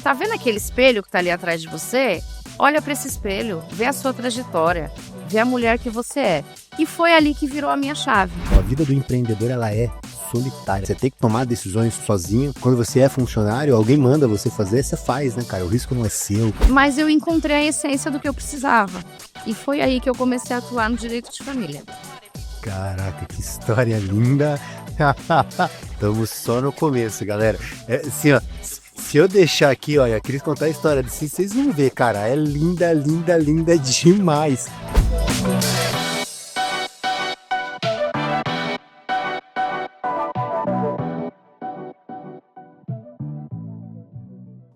Tá vendo aquele espelho que tá ali atrás de você? Olha para esse espelho, vê a sua trajetória, vê a mulher que você é. E foi ali que virou a minha chave. A vida do empreendedor, ela é solitária. Você tem que tomar decisões sozinho. Quando você é funcionário, alguém manda você fazer, você faz, né, cara? O risco não é seu. Mas eu encontrei a essência do que eu precisava. E foi aí que eu comecei a atuar no direito de família. Caraca, que história linda. Estamos só no começo, galera. Assim, ó, se eu deixar aqui, olha, a Cris contar a história assim, vocês vão ver, cara. É linda, linda, linda demais.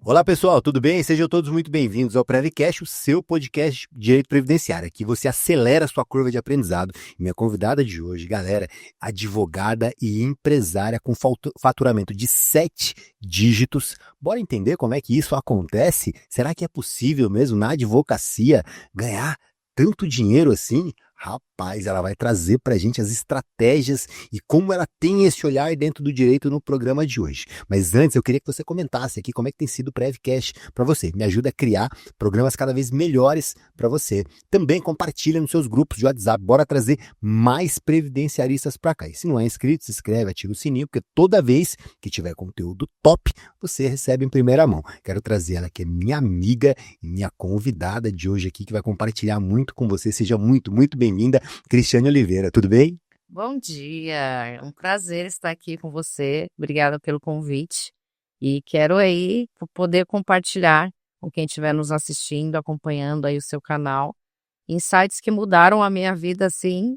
Olá pessoal, tudo bem? Sejam todos muito bem-vindos ao Previcast, o seu podcast de Direito Previdenciário. Aqui você acelera a sua curva de aprendizado. E minha convidada de hoje, galera, advogada e empresária com faturamento de 7 dígitos. Bora entender como é que isso acontece? Será que é possível mesmo na advocacia ganhar tanto dinheiro assim? Rapaz, ela vai trazer pra gente as estratégias e como ela tem esse olhar dentro do direito no programa de hoje. Mas antes, eu queria que você comentasse aqui como é que tem sido o Previcast para você. Me ajuda a criar programas cada vez melhores para você. Também compartilha nos seus grupos de WhatsApp. Bora trazer mais previdenciaristas para cá. E se não é inscrito, se inscreve, ativa o sininho, porque toda vez que tiver conteúdo top, você recebe em primeira mão. Quero trazer ela que é minha amiga e minha convidada de hoje aqui, que vai compartilhar muito com você. Seja muito, muito bem-vinda, Cristiane Oliveira, tudo bem? Bom dia, é um prazer estar aqui com você. Obrigada pelo convite. E quero aí poder compartilhar com quem estiver nos assistindo, acompanhando aí o seu canal, insights que mudaram a minha vida assim,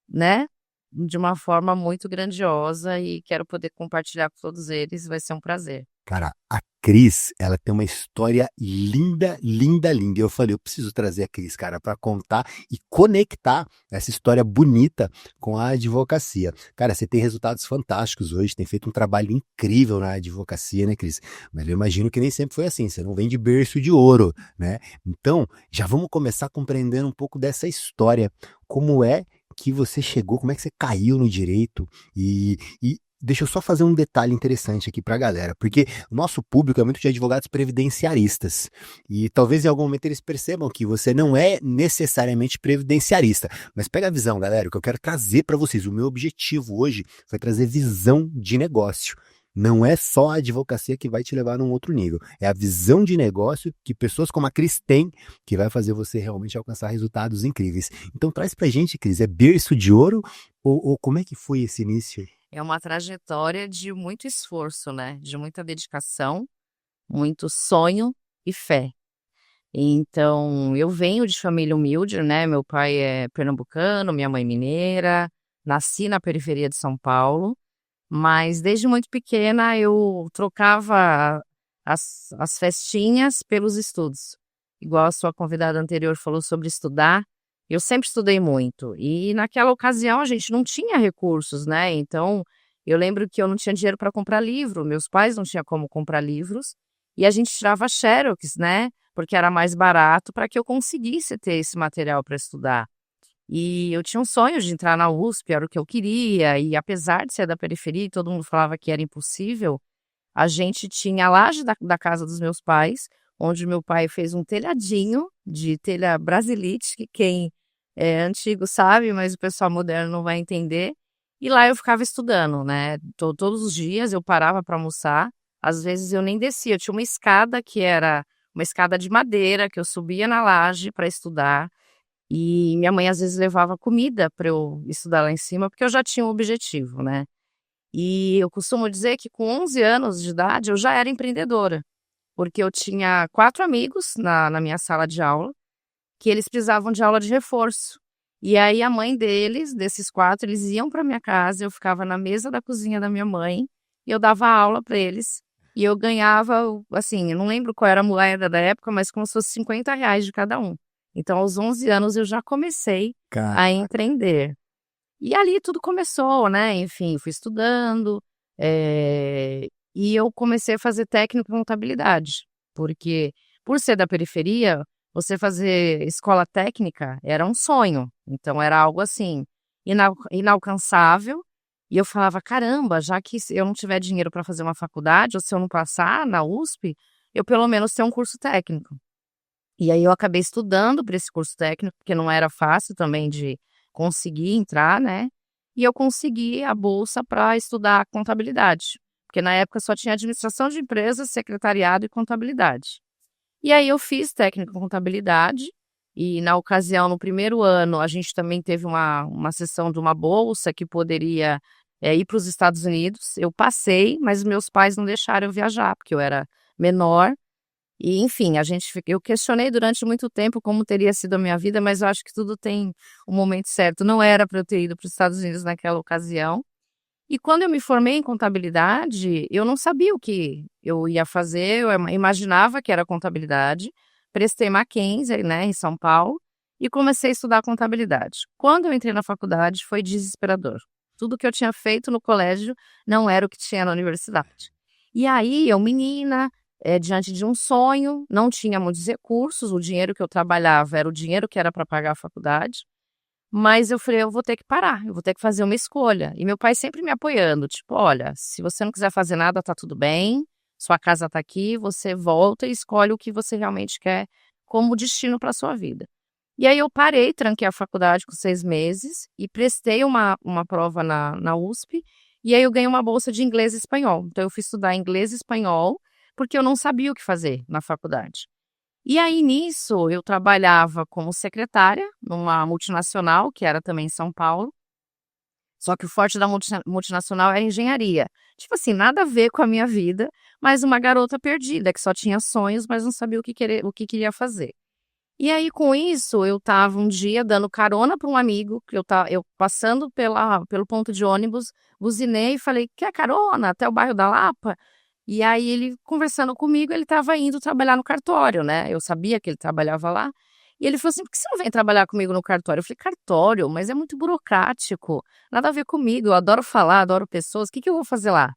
né? De uma forma muito grandiosa e quero poder compartilhar com todos eles, vai ser um prazer. Cara, a Cris, ela tem uma história linda, linda, linda. E eu falei, eu preciso trazer a Cris, cara, para contar e conectar essa história bonita com a advocacia. Cara, você tem resultados fantásticos hoje, tem feito um trabalho incrível na advocacia, né, Cris? Mas eu imagino que nem sempre foi assim, você não vem de berço de ouro, né? Então, já vamos começar compreendendo um pouco dessa história. Como é que você chegou, como é que você caiu no direito e deixa eu só fazer um detalhe interessante aqui pra galera, porque o nosso público é muito de advogados previdenciaristas e talvez em algum momento eles percebam que você não é necessariamente previdenciarista, mas pega a visão, galera, o que eu quero trazer para vocês, o meu objetivo hoje foi trazer visão de negócio. Não é só a advocacia que vai te levar num outro nível, é a visão de negócio que pessoas como a Cris têm, que vai fazer você realmente alcançar resultados incríveis. Então traz pra gente, Cris, é berço de ouro ou como é que foi esse início? É uma trajetória de muito esforço, né? De muita dedicação, muito sonho e fé. Então, eu venho de família humilde, né? Meu pai é pernambucano, minha mãe mineira, nasci na periferia de São Paulo, mas desde muito pequena eu trocava as festinhas pelos estudos. Igual a sua convidada anterior falou sobre estudar, eu sempre estudei muito. E naquela ocasião a gente não tinha recursos, né? Então, eu lembro que eu não tinha dinheiro para comprar livro, meus pais não tinham como comprar livros, e a gente tirava xerox, né? Porque era mais barato para que eu conseguisse ter esse material para estudar. E eu tinha um sonho de entrar na USP, era o que eu queria, e apesar de ser da periferia e todo mundo falava que era impossível, a gente tinha a laje da casa dos meus pais, onde meu pai fez um telhadinho de telha brasilite, que quem é antigo sabe, mas o pessoal moderno não vai entender. E lá eu ficava estudando, né? Todos os dias eu parava para almoçar, às vezes eu nem descia, eu tinha uma escada que era uma escada de madeira, que eu subia na laje para estudar, e minha mãe às vezes levava comida para eu estudar lá em cima, porque eu já tinha um objetivo, né? E eu costumo dizer que com 11 anos de idade eu já era empreendedora, porque eu tinha 4 amigos na minha sala de aula, que eles precisavam de aula de reforço. E aí a mãe deles, desses 4, eles iam para minha casa, eu ficava na mesa da cozinha da minha mãe, e eu dava aula para eles, e eu ganhava, assim, eu não lembro qual era a moeda da época, mas como se fosse R$ 50 de cada um. Então, aos 11 anos, eu já comecei a empreender. E ali tudo começou, né? Enfim, fui estudando, e eu comecei a fazer técnico em contabilidade, porque por ser da periferia, você fazer escola técnica era um sonho, então era algo assim, inalcançável, e eu falava, caramba, já que eu não tiver dinheiro para fazer uma faculdade, ou se eu não passar na USP, eu pelo menos ter um curso técnico. E aí eu acabei estudando para esse curso técnico, porque não era fácil também de conseguir entrar, né? E eu consegui a bolsa para estudar contabilidade, porque na época só tinha administração de empresas, secretariado e contabilidade. E aí eu fiz técnico em contabilidade, e na ocasião, no primeiro ano, a gente também teve uma sessão de uma bolsa que poderia ir para os Estados Unidos. Eu passei, mas meus pais não deixaram eu viajar, porque eu era menor. E, enfim, eu questionei durante muito tempo como teria sido a minha vida, mas eu acho que tudo tem um momento certo. Não era para eu ter ido para os Estados Unidos naquela ocasião. E quando eu me formei em contabilidade, eu não sabia o que eu ia fazer, eu imaginava que era contabilidade. Prestei Mackenzie, né, em São Paulo, e comecei a estudar contabilidade. Quando eu entrei na faculdade, foi desesperador. Tudo que eu tinha feito no colégio não era o que tinha na universidade. E aí, eu, menina, diante de um sonho, não tinha muitos recursos, o dinheiro que eu trabalhava era o dinheiro que era para pagar a faculdade, mas eu falei, eu vou ter que parar, eu vou ter que fazer uma escolha. E meu pai sempre me apoiando, tipo, olha, se você não quiser fazer nada, tá tudo bem, sua casa tá aqui, você volta e escolhe o que você realmente quer como destino para sua vida. E aí eu parei, tranquei a faculdade com 6 meses e prestei uma prova na USP, e aí eu ganhei uma bolsa de inglês e espanhol. Então eu fui estudar inglês e espanhol, porque eu não sabia o que fazer na faculdade. E aí, nisso, eu trabalhava como secretária numa multinacional, que era também em São Paulo, só que o forte da multinacional era engenharia. Tipo assim, nada a ver com a minha vida, mas uma garota perdida, que só tinha sonhos, mas não sabia o que queria fazer. E aí, com isso, eu estava um dia dando carona para um amigo, que eu passando pelo ponto de ônibus, buzinei e falei, quer carona até o bairro da Lapa? E aí ele, conversando comigo, ele estava indo trabalhar no cartório, né? Eu sabia que ele trabalhava lá. E ele falou assim, por que você não vem trabalhar comigo no cartório? Eu falei, cartório? Mas é muito burocrático. Nada a ver comigo, eu adoro falar, adoro pessoas. O que eu vou fazer lá?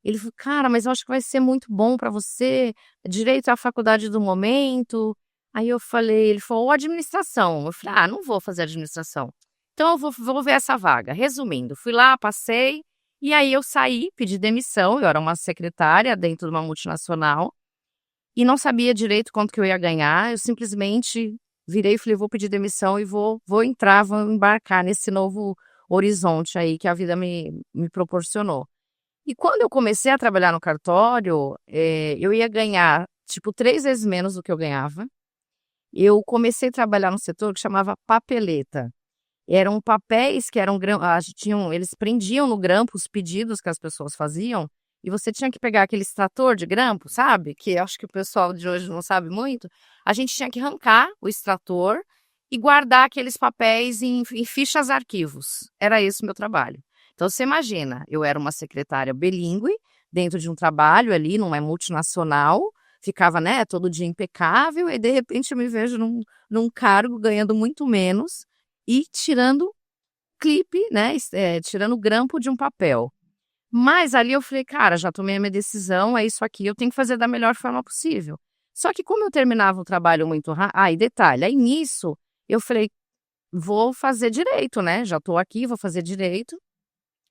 Ele falou, cara, mas eu acho que vai ser muito bom para você. Direito à faculdade do momento. Aí eu falei, ele falou, ou administração. Eu falei, não vou fazer administração. Então eu vou ver essa vaga. Resumindo, fui lá, passei. E aí eu saí, pedi demissão, eu era uma secretária dentro de uma multinacional e não sabia direito quanto que eu ia ganhar, eu simplesmente virei e falei, vou pedir demissão e vou embarcar nesse novo horizonte aí que a vida me proporcionou. E quando eu comecei a trabalhar no cartório, eu ia ganhar, tipo, 3 vezes menos do que eu ganhava. Eu comecei a trabalhar no setor que chamava papeleta. Eram papéis que eram eles prendiam no grampo os pedidos que as pessoas faziam, e você tinha que pegar aquele extrator de grampo, sabe? Que acho que o pessoal de hoje não sabe muito. A gente tinha que arrancar o extrator e guardar aqueles papéis em fichas arquivos. Era esse o meu trabalho. Então você imagina, eu era uma secretária bilíngue, dentro de um trabalho ali, numa multinacional, ficava, né, todo dia impecável, e de repente eu me vejo num cargo ganhando muito menos, e tirando clipe, né, tirando grampo de um papel. Mas ali eu falei, cara, já tomei a minha decisão, é isso aqui, eu tenho que fazer da melhor forma possível. Só que como eu terminava o trabalho muito rápido, e detalhe, aí nisso eu falei, vou fazer direito, né, já estou aqui, vou fazer direito.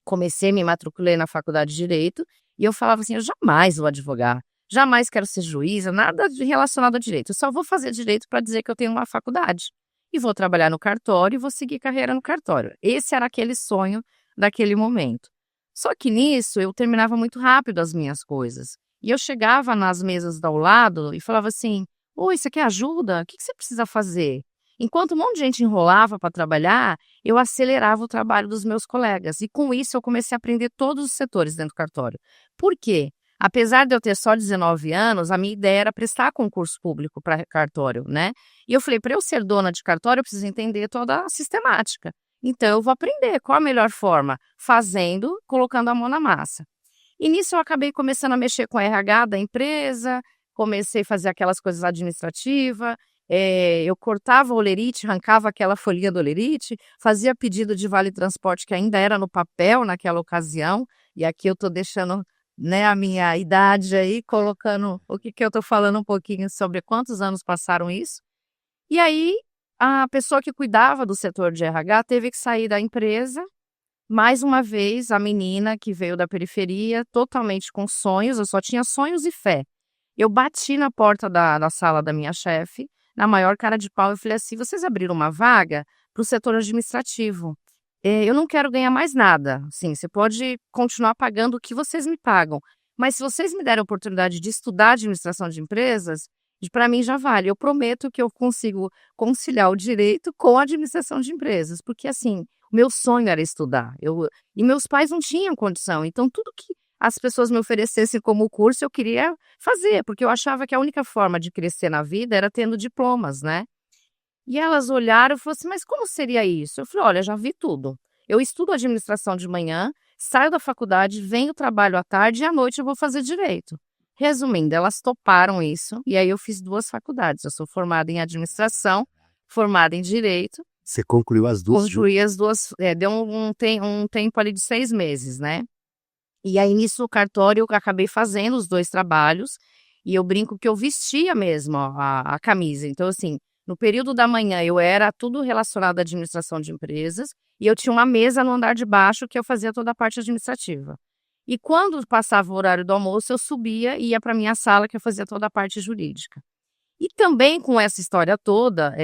Comecei, me matriculei na faculdade de direito, e eu falava assim, eu jamais vou advogar, jamais quero ser juíza, nada relacionado a direito, eu só vou fazer direito para dizer que eu tenho uma faculdade. E vou trabalhar no cartório e vou seguir carreira no cartório. Esse era aquele sonho daquele momento. Só que nisso eu terminava muito rápido as minhas coisas. E eu chegava nas mesas ao lado e falava assim, oi, você quer ajuda? O que você precisa fazer? Enquanto um monte de gente enrolava para trabalhar, eu acelerava o trabalho dos meus colegas. E com isso eu comecei a aprender todos os setores dentro do cartório. Por quê? Apesar de eu ter só 19 anos, a minha ideia era prestar concurso público para cartório, né? E eu falei, para eu ser dona de cartório, eu preciso entender toda a sistemática. Então, eu vou aprender qual a melhor forma, fazendo, colocando a mão na massa. E nisso eu acabei começando a mexer com a RH da empresa, comecei a fazer aquelas coisas administrativas, eu cortava o olerite, arrancava aquela folhinha do olerite, fazia pedido de vale transporte que ainda era no papel naquela ocasião, e aqui eu estou deixando, né, a minha idade aí, colocando o que eu estou falando um pouquinho sobre quantos anos passaram isso. E aí, a pessoa que cuidava do setor de RH teve que sair da empresa. Mais uma vez, a menina que veio da periferia, totalmente com sonhos, eu só tinha sonhos e fé. Eu bati na porta da sala da minha chefe, na maior cara de pau, eu falei assim: "Vocês abriram uma vaga para o setor administrativo. Eu não quero ganhar mais nada, assim, você pode continuar pagando o que vocês me pagam, mas se vocês me derem a oportunidade de estudar administração de empresas, para mim já vale. Eu prometo que eu consigo conciliar o direito com a administração de empresas", porque, assim, o meu sonho era estudar. E meus pais não tinham condição, então tudo que as pessoas me oferecessem como curso eu queria fazer, porque eu achava que a única forma de crescer na vida era tendo diplomas, né. E elas olharam e falaram assim: "Mas como seria isso?" Eu falei: "Olha, já vi tudo. Eu estudo administração de manhã, saio da faculdade, venho, trabalho à tarde e à noite eu vou fazer direito". Resumindo, elas toparam isso, e aí eu fiz 2 faculdades. Eu sou formada em administração, formada em direito, Você concluiu as 2 juntas? concluí as 2, deu um tempo ali de 6 meses, né. E aí nisso no cartório eu acabei fazendo os 2 trabalhos, e eu brinco que eu vestia mesmo a camisa. Então assim, no período da manhã eu era tudo relacionado à administração de empresas, e eu tinha uma mesa no andar de baixo que eu fazia toda a parte administrativa. E quando passava o horário do almoço eu subia e ia para minha sala que eu fazia toda a parte jurídica. E também com essa história toda,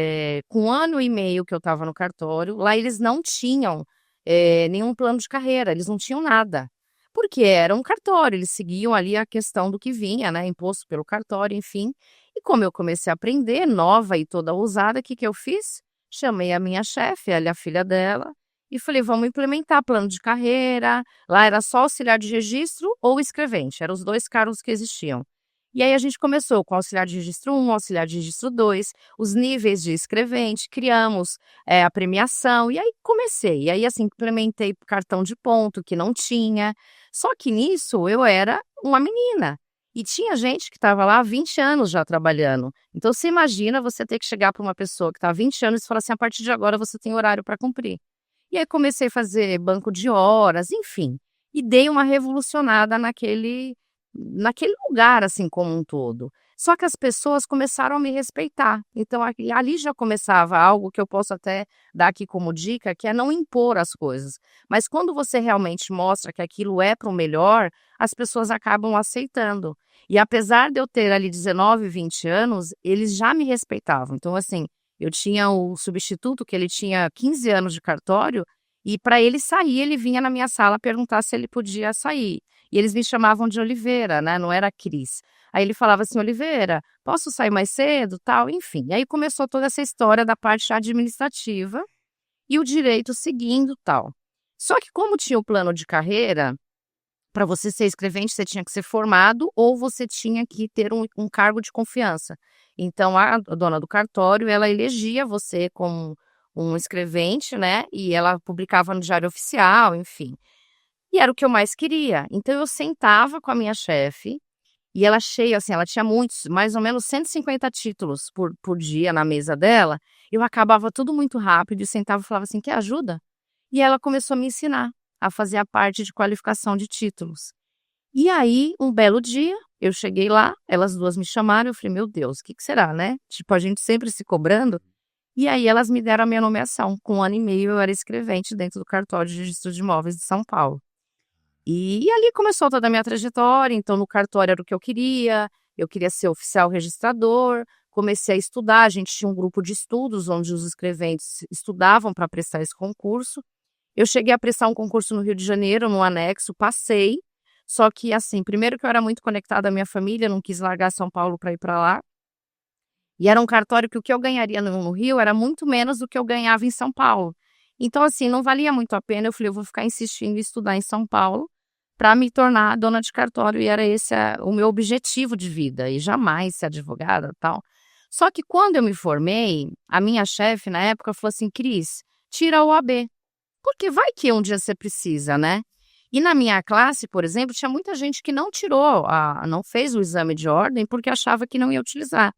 com 1 ano e meio que eu estava no cartório, lá eles não tinham, nenhum plano de carreira, eles não tinham nada. Porque era um cartório, eles seguiam ali a questão do que vinha, né, imposto pelo cartório, enfim. E como eu comecei a aprender, nova e toda ousada, o que que eu fiz? Chamei a minha chefe, ela e a filha dela, e falei: "Vamos implementar plano de carreira". Lá era só auxiliar de registro ou escrevente, eram os 2 cargos que existiam. E aí a gente começou com auxiliar de registro 1, auxiliar de registro 2, os níveis de escrevente, criamos, a premiação, e aí comecei. E aí, assim, implementei cartão de ponto, que não tinha. Só que nisso eu era uma menina, e tinha gente que estava lá há 20 anos já trabalhando. Então você imagina você ter que chegar para uma pessoa que está há 20 anos e falar assim: "A partir de agora você tem horário para cumprir". E aí comecei a fazer banco de horas, enfim, e dei uma revolucionada naquele lugar, assim, como um todo. Só que as pessoas começaram a me respeitar, então ali já começava algo que eu posso até dar aqui como dica, que é não impor as coisas. Mas quando você realmente mostra que aquilo é para o melhor, as pessoas acabam aceitando. E apesar de eu ter ali 19, 20 anos, eles já me respeitavam. Então, assim, eu tinha o substituto que ele tinha 15 anos de cartório, e para ele sair, ele vinha na minha sala perguntar se ele podia sair. E eles me chamavam de Oliveira, né, não era Cris. Aí ele falava assim: "Oliveira, posso sair mais cedo?", tal, enfim. E aí começou toda essa história da parte administrativa e o direito seguindo, tal. Só que como tinha o plano de carreira, para você ser escrevente você tinha que ser formado ou você tinha que ter um cargo de confiança. Então a dona do cartório, ela elegia você como um escrevente, né, e ela publicava no diário oficial, enfim. E era o que eu mais queria. Então eu sentava com a minha chefe, e ela cheia, assim, ela tinha muitos, mais ou menos 150 títulos por dia na mesa dela, eu acabava tudo muito rápido e sentava e falava assim: "Quer ajuda?". E ela começou a me ensinar a fazer a parte de qualificação de títulos. E aí, um belo dia, eu cheguei lá, elas 2 me chamaram, eu falei: "Meu Deus, o que que será, né?". Tipo, a gente sempre se cobrando. E aí elas me deram a minha nomeação. Com 1 ano e meio eu era escrevente dentro do cartório de registro de imóveis de São Paulo. E ali começou toda a minha trajetória, então no cartório era o que eu queria ser oficial registrador, comecei a estudar, a gente tinha um grupo de estudos onde os escreventes estudavam para prestar esse concurso. Eu cheguei a prestar um concurso no Rio de Janeiro, no anexo, passei, só que assim, primeiro que eu era muito conectada à minha família, não quis largar São Paulo para ir para lá, e era um cartório que o que eu ganharia no Rio era muito menos do que eu ganhava em São Paulo. Então assim, não valia muito a pena, eu falei: "Eu vou ficar insistindo em estudar em São Paulo, para me tornar dona de cartório", e era esse o meu objetivo de vida, e jamais ser advogada, tal. Só que quando eu me formei, a minha chefe na época falou assim: "Cris, tira a OAB, porque vai que um dia você precisa, né". E na minha classe, por exemplo, tinha muita gente que não tirou não fez o exame de ordem, porque achava que não ia utilizar.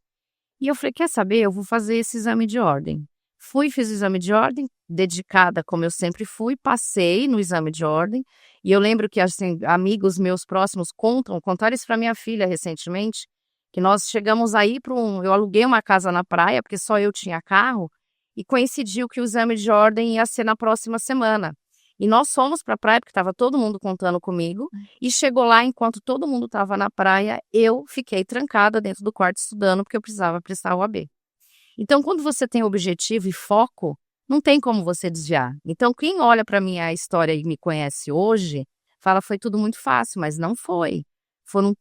E eu falei: "Quer saber? Eu vou fazer esse exame de ordem". Fui, fiz o exame de ordem, dedicada como eu sempre fui, passei no exame de ordem, e eu lembro que, assim, amigos meus próximos contaram isso para minha filha recentemente, que nós chegamos a ir eu aluguei uma casa na praia, porque só eu tinha carro, e coincidiu que o exame de ordem ia ser na próxima semana. E nós fomos para a praia, porque estava todo mundo contando comigo, e chegou lá, enquanto todo mundo estava na praia, eu fiquei trancada dentro do quarto estudando, porque eu precisava prestar o OAB. Então, quando você tem objetivo e foco, não tem como você desviar. Então, quem olha para minha história e me conhece hoje, fala foi tudo muito fácil, mas não foi. Foram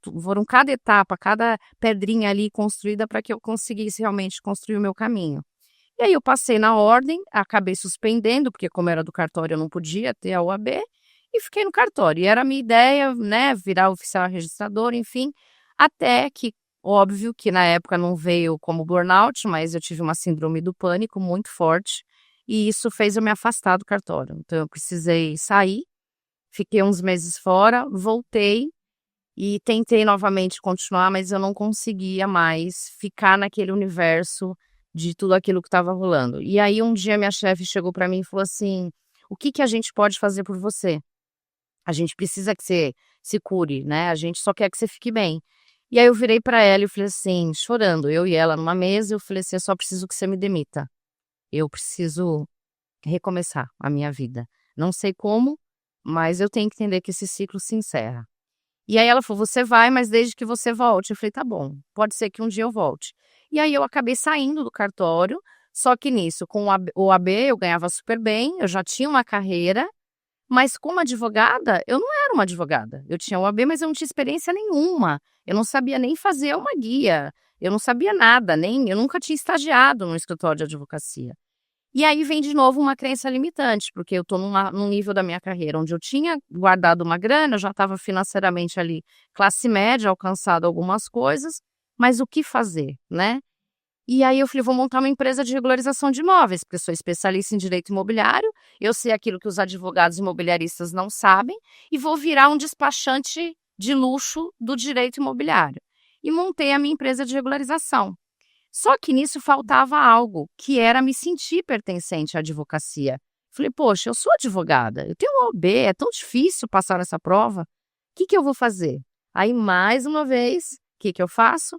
cada etapa, cada pedrinha ali construída para que eu conseguisse realmente construir o meu caminho. E aí eu passei na ordem, acabei suspendendo, porque como era do cartório eu não podia ter a OAB, e fiquei no cartório. E era a minha ideia, né, virar oficial registrador, enfim, até que, óbvio que na época não veio como burnout, mas eu tive uma síndrome do pânico muito forte, e isso fez eu me afastar do cartório. Então eu precisei sair, fiquei uns meses fora, voltei e tentei novamente continuar, mas eu não conseguia mais ficar naquele universo de tudo aquilo que estava rolando. E aí um dia minha chefe chegou para mim e falou assim: "O que que a gente pode fazer por você? A gente precisa que você se cure, né? A gente só quer que você fique bem." E aí eu virei para ela e falei assim, chorando, eu e ela numa mesa, eu falei assim: "Eu só preciso que você me demita. Eu preciso recomeçar a minha vida. Não sei como, mas eu tenho que entender que esse ciclo se encerra." E aí ela falou: "Você vai, mas desde que você volte." Eu falei: "Tá bom, pode ser que um dia eu volte." E aí eu acabei saindo do cartório, só que nisso, com o AB eu ganhava super bem, eu já tinha uma carreira, mas como advogada, eu não era uma advogada. Eu tinha o AB, mas eu não tinha experiência nenhuma. Eu não sabia nem fazer uma guia, eu não sabia nada, eu nunca tinha estagiado no escritório de advocacia. E aí vem de novo uma crença limitante, porque eu estou num nível da minha carreira onde eu tinha guardado uma grana, eu já estava financeiramente ali, classe média, alcançado algumas coisas, mas o que fazer, né? E aí eu falei: "Vou montar uma empresa de regularização de imóveis, porque eu sou especialista em direito imobiliário, eu sei aquilo que os advogados imobiliaristas não sabem, e vou virar um despachante de luxo do direito imobiliário." E montei a minha empresa de regularização. Só que nisso faltava algo, que era me sentir pertencente à advocacia. Falei: "Poxa, eu sou advogada, eu tenho uma OAB, é tão difícil passar nessa prova. O que que eu vou fazer?" Aí, mais uma vez, o que que eu faço?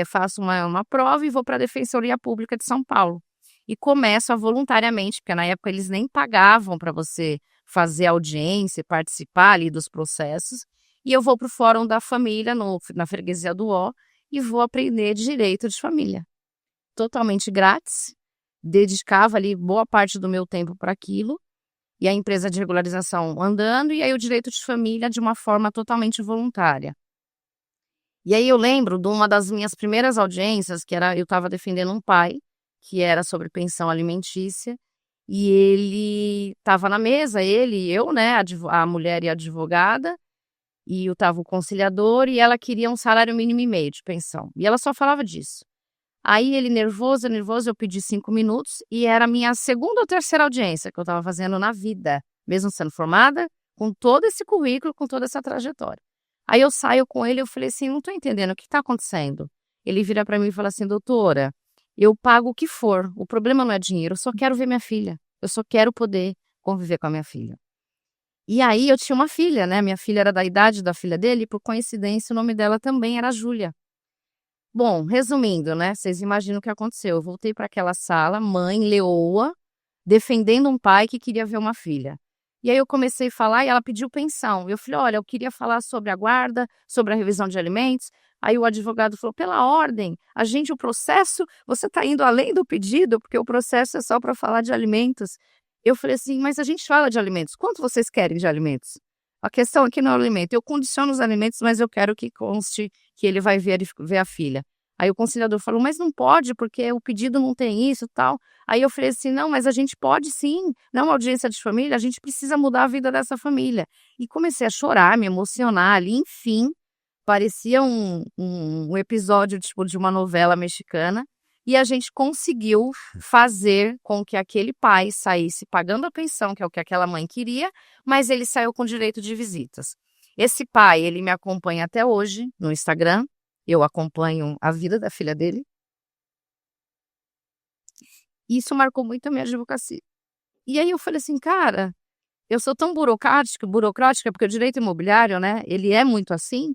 Faço uma prova e vou para a Defensoria Pública de São Paulo. E começo a voluntariamente, porque na época eles nem pagavam para você fazer audiência e participar ali dos processos. E eu vou para o Fórum da Família, na Freguesia do Ó, e vou aprender direito de família. Totalmente grátis, dedicava ali boa parte do meu tempo para aquilo, e a empresa de regularização andando, e aí o direito de família de uma forma totalmente voluntária. E aí eu lembro de uma das minhas primeiras audiências, que era, eu estava defendendo um pai, que era sobre pensão alimentícia, e ele estava na mesa, ele e eu, né, a mulher e a advogada, e eu estava o conciliador, e ela queria um salário mínimo e meio de pensão. E ela só falava disso. Aí ele nervoso, eu pedi 5 minutos, e era a minha segunda ou terceira audiência que eu estava fazendo na vida, mesmo sendo formada, com todo esse currículo, com toda essa trajetória. Aí eu saio com ele, eu falei assim: "Não estou entendendo, o que está acontecendo?" Ele vira para mim e fala assim: "Doutora, eu pago o que for, o problema não é dinheiro, eu só quero ver minha filha, eu só quero poder conviver com a minha filha." E aí eu tinha uma filha, né, minha filha era da idade da filha dele, e por coincidência o nome dela também era Júlia. Bom, resumindo, né, vocês imaginam o que aconteceu, eu voltei para aquela sala, mãe leoa, defendendo um pai que queria ver uma filha. E aí eu comecei a falar e ela pediu pensão. Eu falei: "Olha, eu queria falar sobre a guarda, sobre a revisão de alimentos." Aí o advogado falou: "Pela ordem, o processo, você está indo além do pedido, porque o processo é só para falar de alimentos." Eu falei assim: "Mas a gente fala de alimentos, quanto vocês querem de alimentos? A questão aqui não é o alimento, eu condiciono os alimentos, mas eu quero que conste que ele vai ver a filha." Aí o conciliador falou: "Mas não pode, porque o pedido não tem isso e tal." Aí eu falei assim: "Não, mas a gente pode sim, não é uma audiência de família, a gente precisa mudar a vida dessa família." E comecei a chorar, me emocionar ali, enfim, parecia um episódio tipo de uma novela mexicana, e a gente conseguiu fazer com que aquele pai saísse pagando a pensão, que é o que aquela mãe queria, mas ele saiu com direito de visitas. Esse pai, ele me acompanha até hoje no Instagram, eu acompanho a vida da filha dele. E isso marcou muito a minha advocacia. E aí eu falei assim: "Cara, eu sou tão burocrática, porque o direito imobiliário, né, ele é muito assim,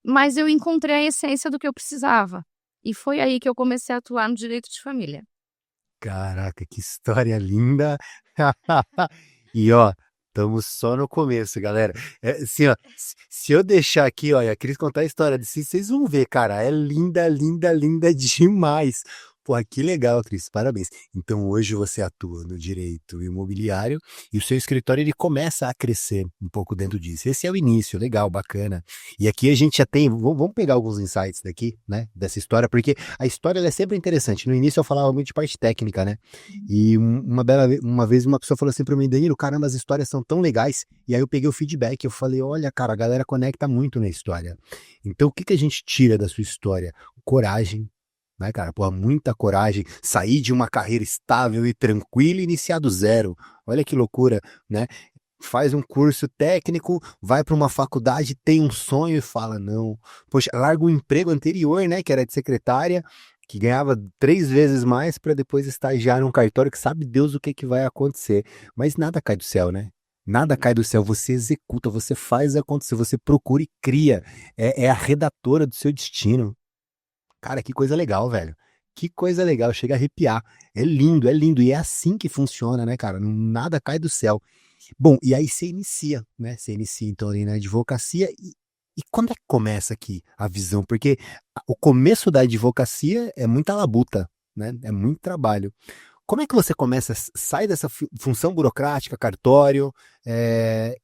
mas eu encontrei a essência do que eu precisava." E foi aí que eu comecei a atuar no direito de família. Caraca, que história linda. E ó, estamos só no começo, galera. Assim, ó, se eu deixar aqui, ó, e a Cris contar a história disso, vocês vão ver, cara. É linda, linda, linda demais. Pô, que legal, Cris. Parabéns. Então, hoje você atua no direito imobiliário e o seu escritório ele começa a crescer um pouco dentro disso. Esse é o início, legal, bacana. E aqui a gente já tem, vamos pegar alguns insights daqui, né, dessa história, porque a história ela é sempre interessante. No início eu falava muito de parte técnica, né? E uma vez uma pessoa falou assim pra mim, Danilo, caramba, as histórias são tão legais. E aí eu peguei o feedback, eu falei, olha, cara, a galera conecta muito na história. Então, o que que a gente tira da sua história? Coragem, né, cara? Pô, muita coragem, sair de uma carreira estável e tranquila e iniciar do zero. Olha que loucura, né? Faz um curso técnico, vai para uma faculdade, tem um sonho e fala não. Poxa, larga o emprego anterior, né, que era de secretária, que ganhava 3 vezes mais para depois estagiar num cartório que sabe Deus o que que vai acontecer. Mas nada cai do céu, né? Nada cai do céu, você executa, você faz acontecer, você procura e cria. É a redatora do seu destino. Cara, que coisa legal, velho. Que coisa legal, chega a arrepiar. É lindo, é lindo. E é assim que funciona, né, cara? Nada cai do céu. Bom, e aí você inicia, né? Você inicia então ali na advocacia. E quando é que começa aqui a visão? Porque o começo da advocacia é muita labuta, né? É muito trabalho. Como é que você começa, sai dessa função burocrática, cartório,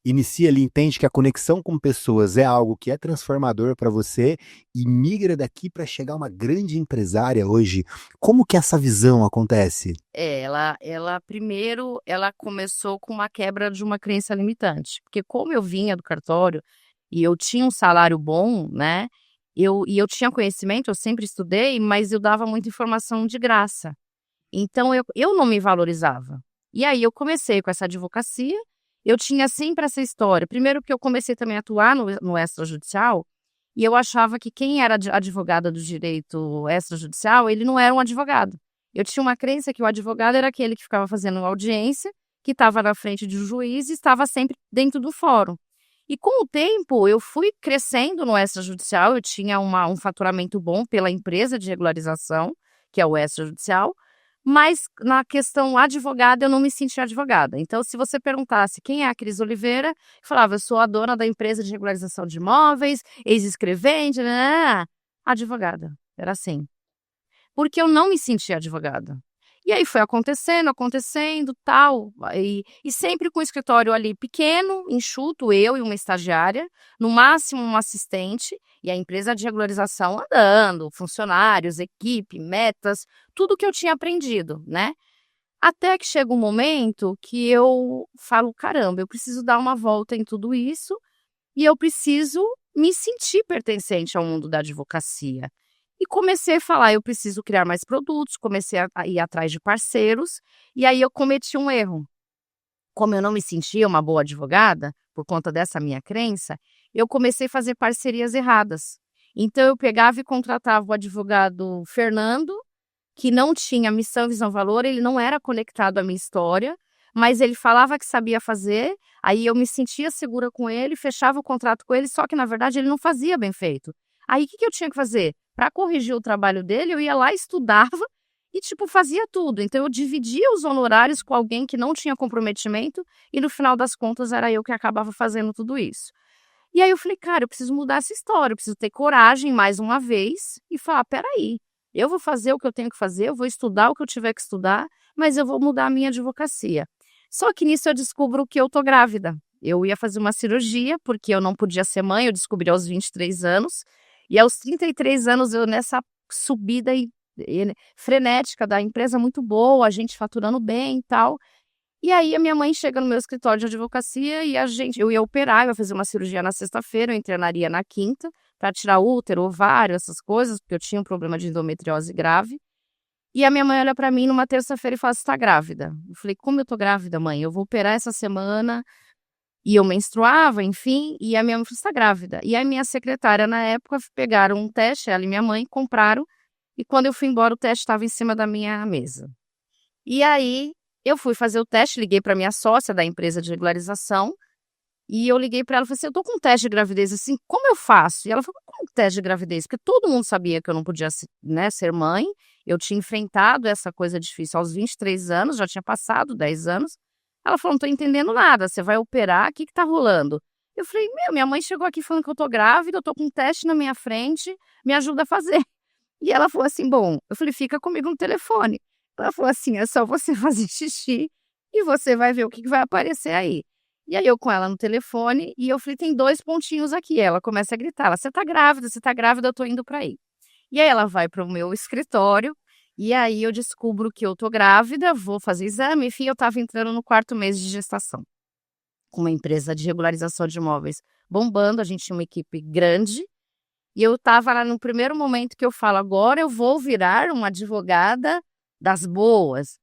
inicia ali, entende que a conexão com pessoas é algo que é transformador para você e migra daqui para chegar a uma grande empresária hoje? Como que essa visão acontece? Ela primeiro, ela começou com uma quebra de uma crença limitante, porque como eu vinha do cartório e eu tinha um salário bom, né, eu tinha conhecimento, eu sempre estudei, mas eu dava muita informação de graça. Então eu não me valorizava. E aí eu comecei com essa advocacia, eu tinha sempre essa história. Primeiro porque eu comecei também a atuar no extrajudicial, e eu achava que quem era advogado do direito extrajudicial, ele não era um advogado. Eu tinha uma crença que o advogado era aquele que ficava fazendo audiência, que estava na frente de um juiz e estava sempre dentro do fórum. E com o tempo eu fui crescendo no extrajudicial, eu tinha um faturamento bom pela empresa de regularização, que é o extrajudicial, mas na questão advogada, eu não me sentia advogada. Então, se você perguntasse quem é a Cris Oliveira, eu falava, eu sou a dona da empresa de regularização de imóveis, ex-escrevente, né? Advogada. Era assim. Porque eu não me sentia advogada. E aí foi acontecendo, acontecendo, tal, e sempre com o escritório ali pequeno, enxuto, eu e uma estagiária, no máximo um assistente, e a empresa de regularização andando, funcionários, equipe, metas, tudo que eu tinha aprendido, né? Até que chega um momento que eu falo, caramba, eu preciso dar uma volta em tudo isso e eu preciso me sentir pertencente ao mundo da advocacia. E comecei a falar, eu preciso criar mais produtos, comecei a ir atrás de parceiros, e aí eu cometi um erro. Como eu não me sentia uma boa advogada, por conta dessa minha crença, eu comecei a fazer parcerias erradas. Então eu pegava e contratava o advogado Fernando, que não tinha missão, visão, valor, ele não era conectado à minha história, mas ele falava que sabia fazer, aí eu me sentia segura com ele, fechava o contrato com ele, só que na verdade ele não fazia bem feito. Aí o que que eu tinha que fazer? Para corrigir o trabalho dele, eu ia lá, estudava e, tipo, fazia tudo. Então eu dividia os honorários com alguém que não tinha comprometimento e no final das contas era eu que acabava fazendo tudo isso. E aí eu falei, cara, eu preciso mudar essa história, eu preciso ter coragem mais uma vez e falar, peraí, eu vou fazer o que eu tenho que fazer, eu vou estudar o que eu tiver que estudar, mas eu vou mudar a minha advocacia. Só que nisso eu descubro que eu tô grávida. Eu ia fazer uma cirurgia, porque eu não podia ser mãe, eu descobri aos 23 anos. E aos 33 anos, eu nessa subida frenética da empresa muito boa, a gente faturando bem e tal. E aí a minha mãe chega no meu escritório de advocacia e eu ia operar, eu ia fazer uma cirurgia na sexta-feira, eu internaria na quinta, para tirar útero, ovário, essas coisas, porque eu tinha um problema de endometriose grave. E a minha mãe olha para mim numa terça-feira e fala, você tá grávida? Eu falei, como eu tô grávida, mãe? Eu vou operar essa semana. E eu menstruava, enfim, e a minha mãe falou, você tá grávida? E a minha secretária, na época, pegaram um teste, ela e minha mãe compraram, e quando eu fui embora, o teste estava em cima da minha mesa. E aí, eu fui fazer o teste, liguei para minha sócia da empresa de regularização, e eu liguei para ela e falei assim, eu tô com um teste de gravidez, assim, como eu faço? E ela falou, como teste de gravidez? Porque todo mundo sabia que eu não podia, né, ser mãe, eu tinha enfrentado essa coisa difícil aos 23 anos, já tinha passado 10 anos. Ela falou, não tô entendendo nada, você vai operar, o que que tá rolando? Eu falei, minha mãe chegou aqui falando que eu tô grávida, eu tô com um teste na minha frente, me ajuda a fazer. E ela falou assim, bom, eu falei, fica comigo no telefone. Ela falou assim, é só você fazer xixi e você vai ver o que que vai aparecer aí. E aí eu com ela no telefone e eu falei, tem 2 pontinhos aqui. Ela começa a gritar, ela, você tá grávida, eu tô indo pra aí. E aí ela vai pro meu escritório e aí eu descubro que eu tô grávida, vou fazer exame, enfim, eu tava entrando no 4º mês de gestação. Com uma empresa de regularização de imóveis bombando, a gente tinha uma equipe grande, e eu estava lá no primeiro momento que eu falo, agora eu vou virar uma advogada das boas.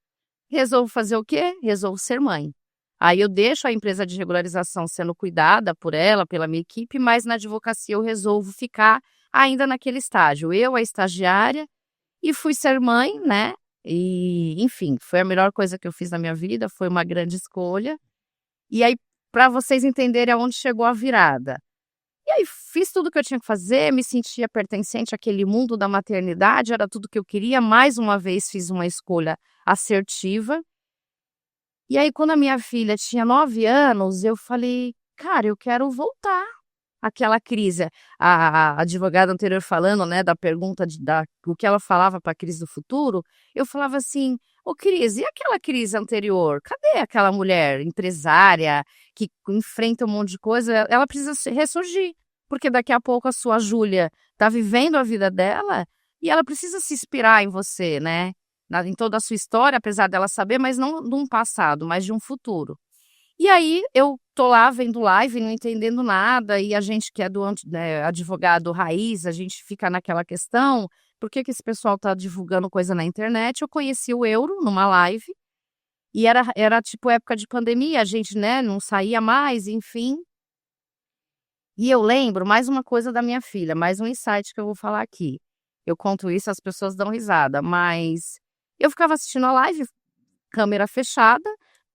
Resolvo fazer o quê? Resolvo ser mãe. Aí eu deixo a empresa de regularização sendo cuidada por ela, pela minha equipe, mas na advocacia eu resolvo ficar ainda naquele estágio. Eu, a estagiária, e fui ser mãe, né? E, enfim, foi a melhor coisa que eu fiz na minha vida, foi uma grande escolha. E aí, para vocês entenderem aonde chegou a virada. E aí fiz tudo o que eu tinha que fazer, me sentia pertencente àquele mundo da maternidade, era tudo que eu queria. Mais uma vez fiz uma escolha assertiva. E aí quando a minha filha tinha 9 anos, eu falei, cara, eu quero voltar àquela crise. A advogada anterior falando, né, da pergunta o que ela falava para a crise do futuro, eu falava assim, ô Cris, e aquela crise anterior? Cadê aquela mulher empresária que enfrenta um monte de coisa? Ela precisa ressurgir, porque daqui a pouco a sua Júlia está vivendo a vida dela e ela precisa se inspirar em você, né? Em toda a sua história, apesar dela saber, mas não de um passado, mas de um futuro. E aí eu tô lá vendo live, não entendendo nada, e a gente que é né, advogado raiz, a gente fica naquela questão, por que que esse pessoal tá divulgando coisa na internet? Eu conheci o Euro numa live, e era tipo época de pandemia, a gente, né, não saía mais, enfim. E eu lembro mais uma coisa da minha filha, mais um insight que eu vou falar aqui. Eu conto isso, as pessoas dão risada, mas eu ficava assistindo a live, câmera fechada,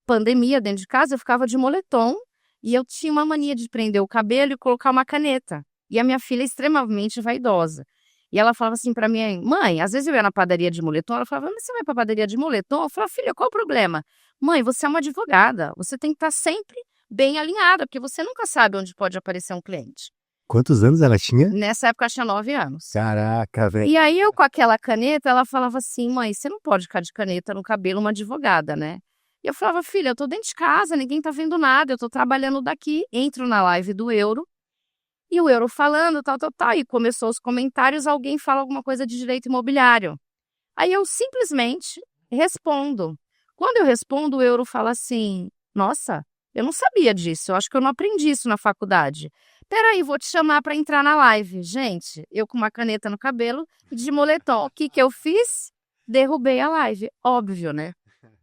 pandemia dentro de casa, eu ficava de moletom e eu tinha uma mania de prender o cabelo e colocar uma caneta. E a minha filha é extremamente vaidosa. E ela falava assim pra mim, mãe, às vezes eu ia na padaria de moletom, ela falava, mas você vai pra padaria de moletom? Eu falava, filha, qual o problema? Mãe, você é uma advogada, você tem que estar sempre bem alinhada, porque você nunca sabe onde pode aparecer um cliente. Quantos anos ela tinha? Nessa época, eu tinha 9 anos. Caraca, velho. E aí, eu com aquela caneta, ela falava assim, mãe, você não pode ficar de caneta no cabelo, uma advogada, né? E eu falava, filha, eu tô dentro de casa, ninguém tá vendo nada, eu tô trabalhando daqui. Entro na live do Euro, e o Euro falando, tal, e começou os comentários, alguém fala alguma coisa de direito imobiliário. Aí eu simplesmente respondo. Quando eu respondo, o Euro fala assim, nossa, eu não sabia disso, eu acho que eu não aprendi isso na faculdade. Peraí, vou te chamar para entrar na live. Gente, eu com uma caneta no cabelo, de moletom. O que que eu fiz? Derrubei a live. Óbvio, né?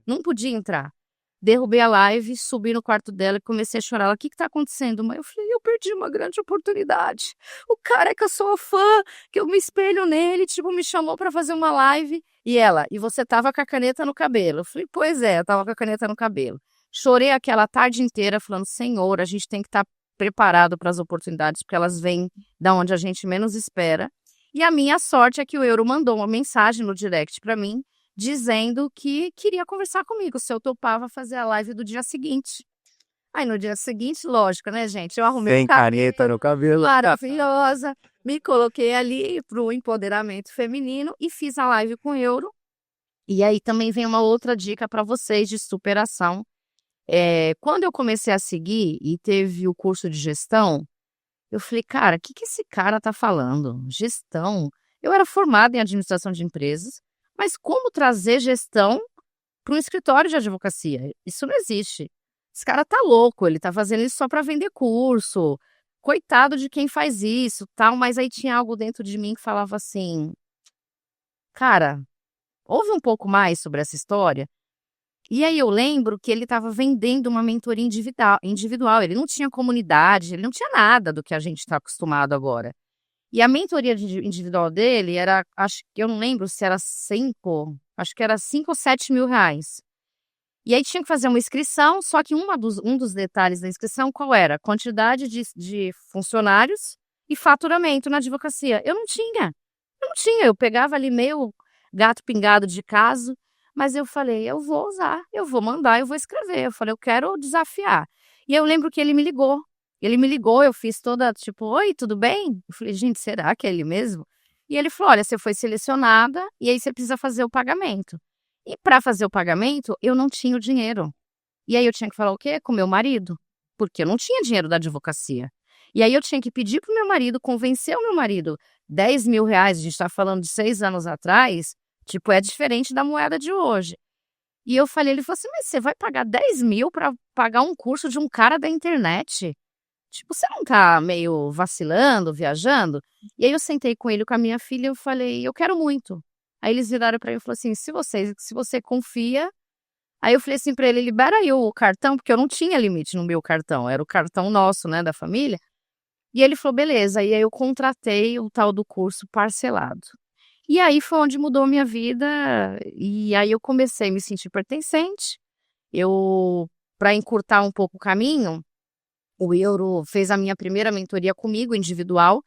Não podia entrar. Derrubei a live, subi no quarto dela e comecei a chorar. Ela, o que que tá acontecendo, mãe? Eu falei, eu perdi uma grande oportunidade. O cara que eu sou fã, que eu me espelho nele, tipo, me chamou para fazer uma live. E ela, e você tava com a caneta no cabelo? Eu falei, pois é, eu tava com a caneta no cabelo. Chorei aquela tarde inteira falando, Senhor, a gente tem que estar preparado para as oportunidades, porque elas vêm da onde a gente menos espera. E a minha sorte é que o Euro mandou uma mensagem no direct para mim, dizendo que queria conversar comigo, se eu topava fazer a live do dia seguinte. Aí no dia seguinte, lógico, né, gente? Eu arrumei Sem caneta no cabelo. maravilhosa, me coloquei ali pro empoderamento feminino e fiz a live com o Euro. E aí também vem uma outra dica para vocês de superação. Quando eu comecei a seguir e teve o curso de gestão, eu falei, cara, o que que esse cara tá falando? Gestão? Eu era formada em administração de empresas, mas como trazer gestão para um escritório de advocacia? Isso não existe. Esse cara tá louco, ele tá fazendo isso só para vender curso. Coitado de quem faz isso, tal. Mas aí tinha algo dentro de mim que falava assim, cara, ouve um pouco mais sobre essa história. E aí eu lembro que ele estava vendendo uma mentoria individual, ele não tinha comunidade, ele não tinha nada do que a gente está acostumado agora. E a mentoria individual dele era, acho que eu não lembro se era 5, acho que era 5 ou 7 mil reais. E aí tinha que fazer uma inscrição, só que um dos detalhes da inscrição qual era? Quantidade de funcionários e faturamento na advocacia. Eu não tinha, eu pegava ali meio gato pingado de caso, Mas eu falei: "Eu vou usar, eu vou mandar, eu vou escrever", eu falei: "Eu quero desafiar". E eu lembro que ele me ligou, eu fiz toda tipo: "Oi, tudo bem?". Eu falei: "Gente, será que é ele mesmo?". E ele falou: "Olha, você foi selecionada e aí você precisa fazer o pagamento". E para fazer o pagamento, eu não tinha o dinheiro. E aí eu tinha que falar o quê? Com meu marido, porque eu não tinha dinheiro da advocacia. E aí eu tinha que pedir para o meu marido, convencer o meu marido, R$ 10.000, a gente está falando de 6 anos atrás, tipo, é diferente da moeda de hoje. E eu falei, ele falou assim: "Mas você vai pagar 10.000 para pagar um curso de um cara da internet? Tipo, você não tá meio vacilando, viajando?". E aí eu sentei com ele e com a minha filha, eu falei: "Eu quero muito". Aí eles viraram para mim e falou assim: "Se você confia". Aí eu falei assim pra ele: "Libera aí o cartão", porque eu não tinha limite no meu cartão, era o cartão nosso, né, da família. E ele falou: "Beleza". E aí eu contratei o tal do curso parcelado. E aí foi onde mudou a minha vida, e aí eu comecei a me sentir pertencente. Eu, para encurtar um pouco o caminho, o Euro fez a minha primeira mentoria comigo, individual,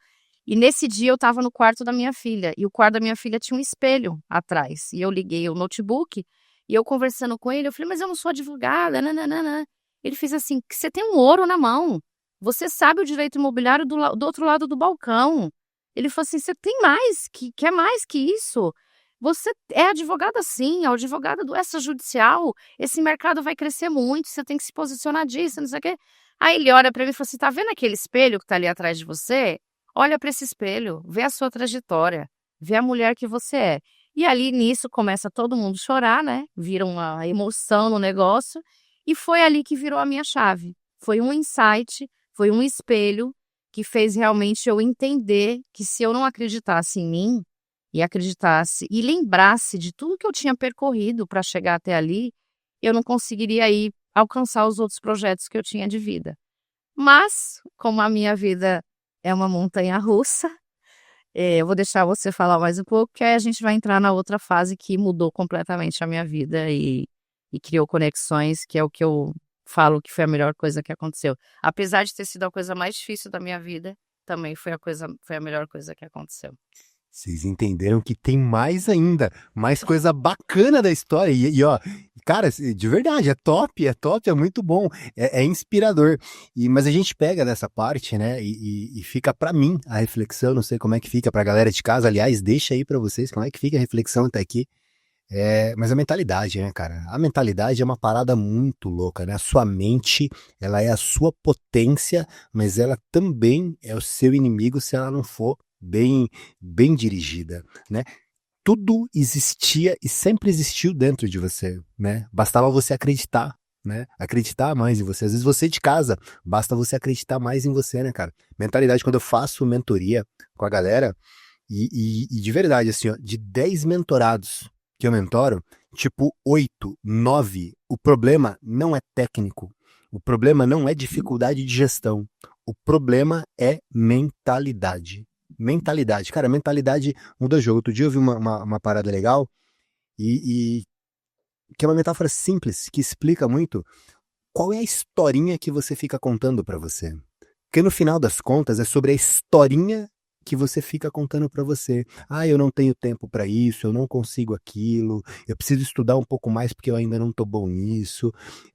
e nesse dia eu estava no quarto da minha filha, e o quarto da minha filha tinha um espelho atrás, e eu liguei o notebook, e eu conversando com ele, eu falei: "Mas eu não sou advogada, nã-nã-nã-nã". Ele fez assim: "Que você tem um ouro na mão, você sabe o direito imobiliário do outro lado do balcão". Ele falou assim: "Você tem mais, que quer mais que isso? Você é advogada sim, é advogada do extrajudicial, esse mercado vai crescer muito, você tem que se posicionar disso, não sei o quê". Aí ele olha pra mim e fala assim: "Tá vendo aquele espelho que tá ali atrás de você? Olha pra esse espelho, vê a sua trajetória, vê a mulher que você é". E ali nisso começa todo mundo chorar, né, vira uma emoção no negócio, e foi ali que virou a minha chave. Foi um insight, foi um espelho que fez realmente eu entender que se eu não acreditasse em mim, e acreditasse e lembrasse de tudo que eu tinha percorrido pra chegar até ali, eu não conseguiria ir alcançar os outros projetos que eu tinha de vida. Mas, como a minha vida é uma montanha-russa, eu vou deixar você falar mais um pouco, que aí a gente vai entrar na outra fase que mudou completamente a minha vida e criou conexões, que é o que eu falo que foi a melhor coisa que aconteceu. Apesar de ter sido a coisa mais difícil da minha vida, também foi a melhor coisa que aconteceu. Vocês entenderam que tem mais ainda, mais coisa bacana da história. Ó, cara, de verdade, é top, é muito bom, é inspirador. Mas a gente pega dessa parte, né, e fica pra mim a reflexão, não sei como é que fica pra galera de casa, aliás, deixa aí pra vocês como é que fica a reflexão até aqui. Mas a mentalidade, né, cara? A mentalidade é uma parada muito louca, né? A sua mente, ela é a sua potência, mas ela também é o seu inimigo se ela não for bem dirigida, né? Tudo existia e sempre existiu dentro de você, né? Bastava você acreditar, né? Acreditar mais em você. Às vezes você de casa, basta você acreditar mais em você, né, cara? Mentalidade, quando eu faço mentoria com a galera, e de verdade, assim, ó, de 10 mentorados que eu mentoro, tipo 8, 9, o problema não é técnico. O problema não é dificuldade de gestão. O problema é mentalidade. Mentalidade. Cara, mentalidade muda jogo. Outro dia eu vi uma parada legal e que é uma metáfora simples, que explica muito qual é a historinha que você fica contando pra você. Porque no final das contas é sobre a historinha que você fica contando pra você. Ah, eu não tenho tempo pra isso, eu não consigo aquilo, eu preciso estudar um pouco mais porque eu ainda não tô bom nisso.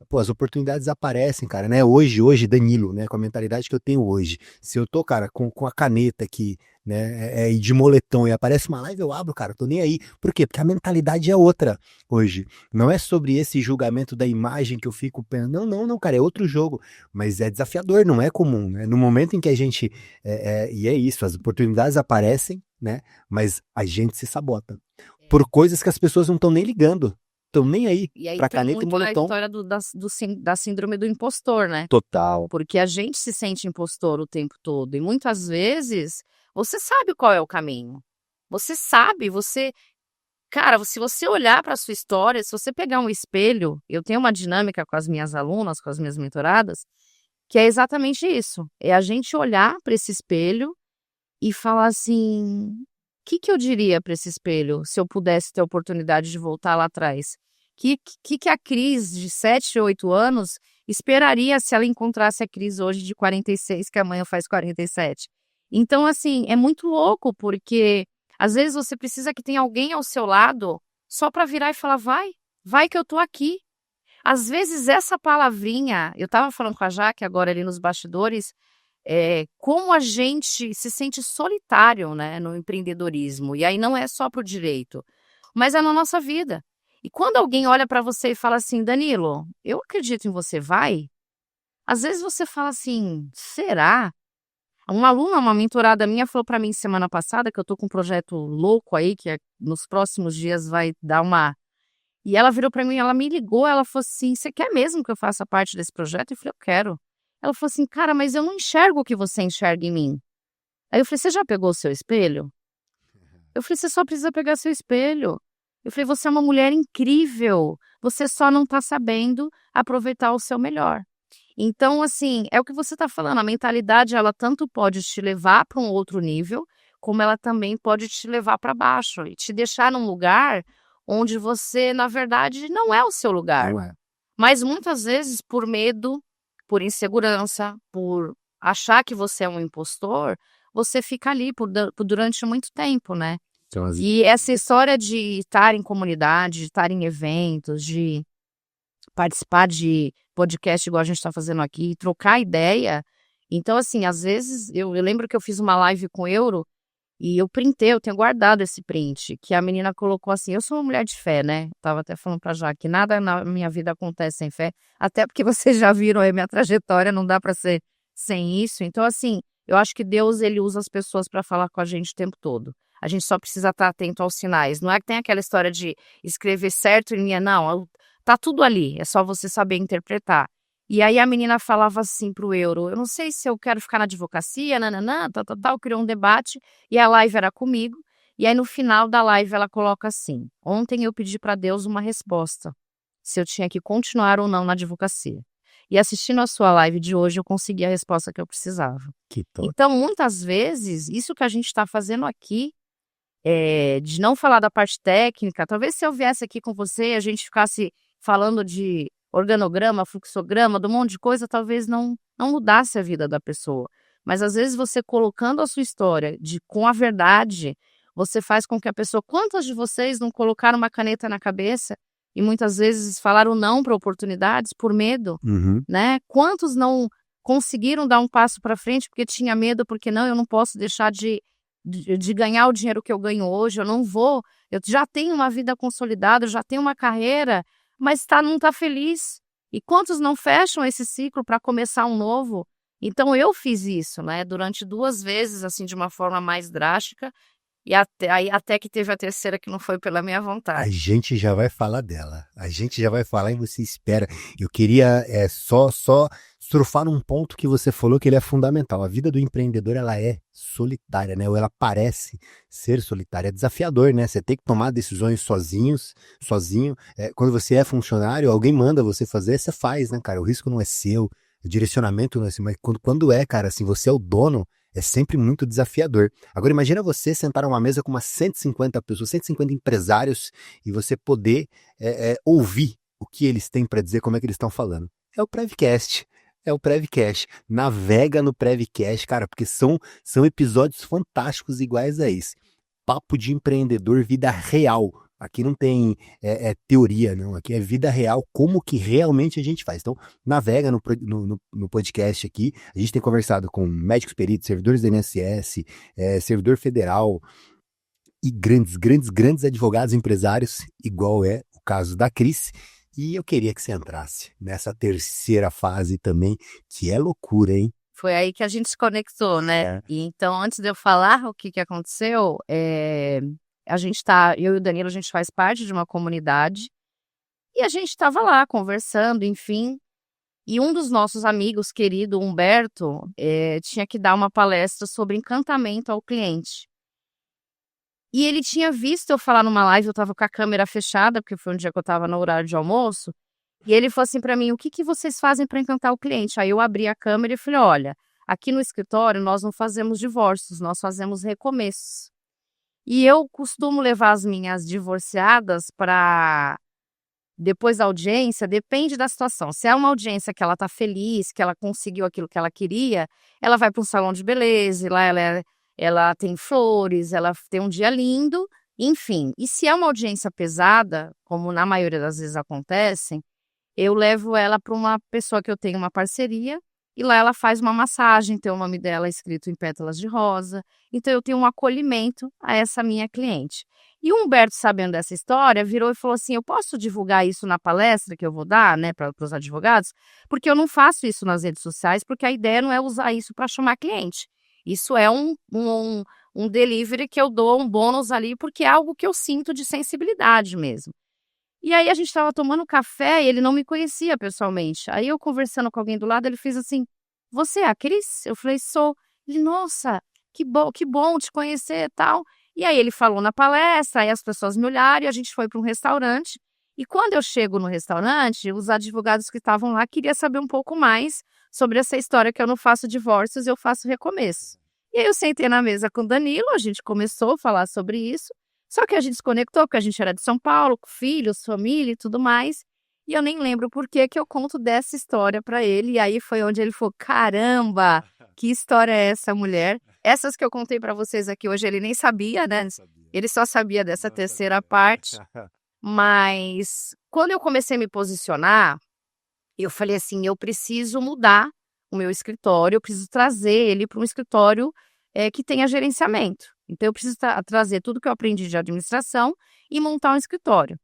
Pô, as oportunidades aparecem, cara, né? Hoje, Danilo, né? Com a mentalidade que eu tenho hoje. Se eu tô, cara, com a caneta aqui, né? E de moletom e aparece uma live, eu abro, cara, tô nem aí. Por quê? Porque a mentalidade é outra hoje. Não é sobre esse julgamento da imagem que eu fico pensando. Não, não, não, cara, é outro jogo. Mas é desafiador, não é comum, né? No momento em que a gente. E é isso, as oportunidades aparecem, né? Mas a gente se sabota. Por coisas que as pessoas não estão nem ligando. Estão nem aí E aí pra tem caneta e muito a moletom. história da síndrome do impostor, né? Total. Porque a gente se sente impostor o tempo todo e muitas vezes você sabe qual é o caminho. Você sabe, cara, se você olhar para a sua história, se você pegar um espelho, eu tenho uma dinâmica com as minhas alunas, com as minhas mentoradas, que é exatamente isso. É a gente olhar para esse espelho e falar assim: "O que que eu diria para esse espelho se eu pudesse ter a oportunidade de voltar lá atrás? Que a Cris de 7, 8 anos esperaria se ela encontrasse a Cris hoje de 46, que amanhã faz 47?". Então, assim, é muito louco, porque às vezes você precisa que tenha alguém ao seu lado só para virar e falar: "Vai". vai que eu tô aqui. Às vezes essa palavrinha, eu estava falando com a Jaque agora ali nos bastidores, como a gente se sente solitário, né, no empreendedorismo. E aí não é só pro direito, mas é na nossa vida. E quando alguém olha para você e fala assim, Danilo, eu acredito em você, vai? Às vezes você fala assim, será? Uma aluna, uma mentorada minha falou para mim semana passada que eu tô com um projeto louco aí, que nos próximos dias vai dar uma... E ela virou para mim, ela me ligou, ela falou assim, você quer mesmo que eu faça parte desse projeto? Eu falei, eu quero. Ela falou assim, cara, mas eu não enxergo o que você enxerga em mim. Aí eu falei, você já pegou o seu espelho? Eu falei, você só precisa pegar seu espelho. Eu falei, você é uma mulher incrível, você só não tá sabendo aproveitar o seu melhor. Então, assim, é o que você está falando, a mentalidade, ela tanto pode te levar para um outro nível, como ela também pode te levar para baixo e te deixar num lugar onde você, na verdade, não é o seu lugar. Não é. Mas muitas vezes, por medo, por insegurança, por achar que você é um impostor, você fica ali durante muito tempo, né? Então, E essa história de estar em comunidade, de estar em eventos, de participar de podcast igual a gente está fazendo aqui, trocar ideia. Então, assim, às vezes, eu lembro que eu fiz uma live com o Euro e eu printei, eu tenho guardado esse print, que a menina colocou assim, eu sou uma mulher de fé, né? Tava até falando pra Jaque, nada na minha vida acontece sem fé, até porque vocês já viram aí minha trajetória, não dá pra ser sem isso. Então, assim, eu acho que Deus, ele usa as pessoas pra falar com a gente o tempo todo. A gente só precisa estar atento aos sinais. Não é que tem aquela história de escrever certo em linha, não. Tá tudo ali, é só você saber interpretar. E aí a menina falava assim pro Euro, eu não sei se eu quero ficar na advocacia, nananã, tal, criou um debate, e a live era comigo, e aí no final da live ela coloca assim, ontem eu pedi para Deus uma resposta, se eu tinha que continuar ou não na advocacia. E assistindo a sua live de hoje, eu consegui a resposta que eu precisava. que top. Então, muitas vezes, isso que a gente está fazendo aqui, de não falar da parte técnica, talvez se eu viesse aqui com você e a gente ficasse falando de organograma, fluxograma, de um monte de coisa, talvez não mudasse a vida da pessoa. Mas às vezes você colocando a sua história com a verdade, você faz com que a pessoa... Quantas de vocês não colocaram uma caneta na cabeça e muitas vezes falaram não para oportunidades por medo, né? Quantos não conseguiram dar um passo para frente porque tinha medo, porque não, eu não posso deixar de ganhar o dinheiro que eu ganho hoje, eu já tenho uma vida consolidada, eu já tenho uma carreira, mas não está feliz. E quantos não fecham esse ciclo para começar um novo? Então eu fiz isso, né, durante 2 vezes, assim, de uma forma mais drástica, e até que teve a terceira que não foi pela minha A vontade. gente já vai falar dela. A gente já vai falar e você espera. Eu queria só surfar num ponto que você falou que ele é fundamental. A vida do empreendedor, ela é solitária, né? Ou ela parece ser solitária. É desafiador, né? Você tem que tomar decisões sozinho. Quando você é funcionário, alguém manda você fazer, você faz, né, cara? O risco não é seu, o direcionamento não é seu. Mas quando cara, assim, você é o dono, é sempre muito desafiador. Agora imagina você sentar numa mesa com umas 150 pessoas, 150 empresários e você poder ouvir o que eles têm para dizer, como é que eles estão falando. É o Prevcast. É o Prevcast. Navega no Prevcast, cara, porque são episódios fantásticos iguais a esse. Papo de empreendedor, vida real. Aqui não tem teoria, não. Aqui é vida real, como que realmente a gente faz. Então, navega no podcast aqui. A gente tem conversado com médicos peritos, servidores do INSS, servidor federal e grandes advogados empresários, igual é o caso da Cris. E eu queria que você entrasse nessa terceira fase também, que é loucura, hein? Foi aí que a gente se conectou, né? E então, antes de eu falar o que aconteceu, eu e o Danilo, a gente faz parte de uma comunidade e a gente estava lá conversando, enfim. E um dos nossos amigos, querido Humberto, tinha que dar uma palestra sobre encantamento ao cliente. E ele tinha visto eu falar numa live, eu estava com a câmera fechada, porque foi um dia que eu estava no horário de almoço. E ele falou assim para mim, o que vocês fazem para encantar o cliente? Aí eu abri a câmera e falei, olha, aqui no escritório nós não fazemos divórcios, nós fazemos recomeços. E eu costumo levar as minhas divorciadas para, depois da audiência, depende da situação. Se é uma audiência que ela está feliz, que ela conseguiu aquilo que ela queria, ela vai para um salão de beleza, e lá ela tem flores, ela tem um dia lindo, Enfim, e se é uma audiência pesada, como na maioria das vezes acontece, eu levo ela para uma pessoa que eu tenho uma parceria, e lá ela faz uma massagem, tem o nome dela escrito em pétalas de rosa, então eu tenho um acolhimento a essa minha cliente. E o Humberto, sabendo dessa história, virou e falou assim: eu posso divulgar isso na palestra que eu vou dar, né, para os advogados? Porque eu não faço isso nas redes sociais, porque a ideia não é usar isso para chamar cliente. Isso é um delivery que eu dou um bônus ali, porque é algo que eu sinto de sensibilidade mesmo. E aí a gente estava tomando café e ele não me conhecia pessoalmente. Aí eu conversando com alguém do lado, ele fez assim: "Você é a Cris?" Eu falei: "Sou". Ele: "Nossa, que bom te conhecer e tal". E aí ele falou na palestra, aí as pessoas me olharam e a gente foi para um restaurante. E quando eu chego no restaurante, os advogados que estavam lá queriam saber um pouco mais sobre essa história que eu não faço divórcios, eu faço recomeço. E aí eu sentei na mesa com o Danilo, a gente começou a falar sobre isso. Só que a gente desconectou, porque a gente era de São Paulo, com filhos, família e tudo mais. E eu nem lembro por que que eu conto dessa história para ele. E aí foi onde ele falou: caramba, que história é essa, mulher? Essas que eu contei para vocês aqui hoje, ele nem sabia, né? Não sabia. Ele só sabia dessa Não terceira sabia. parte. Mas quando eu comecei a me posicionar, eu falei assim: eu preciso mudar o meu escritório, eu preciso trazer ele para um escritório que tenha gerenciamento. Então, eu preciso trazer tudo que eu aprendi de administração e montar um escritório.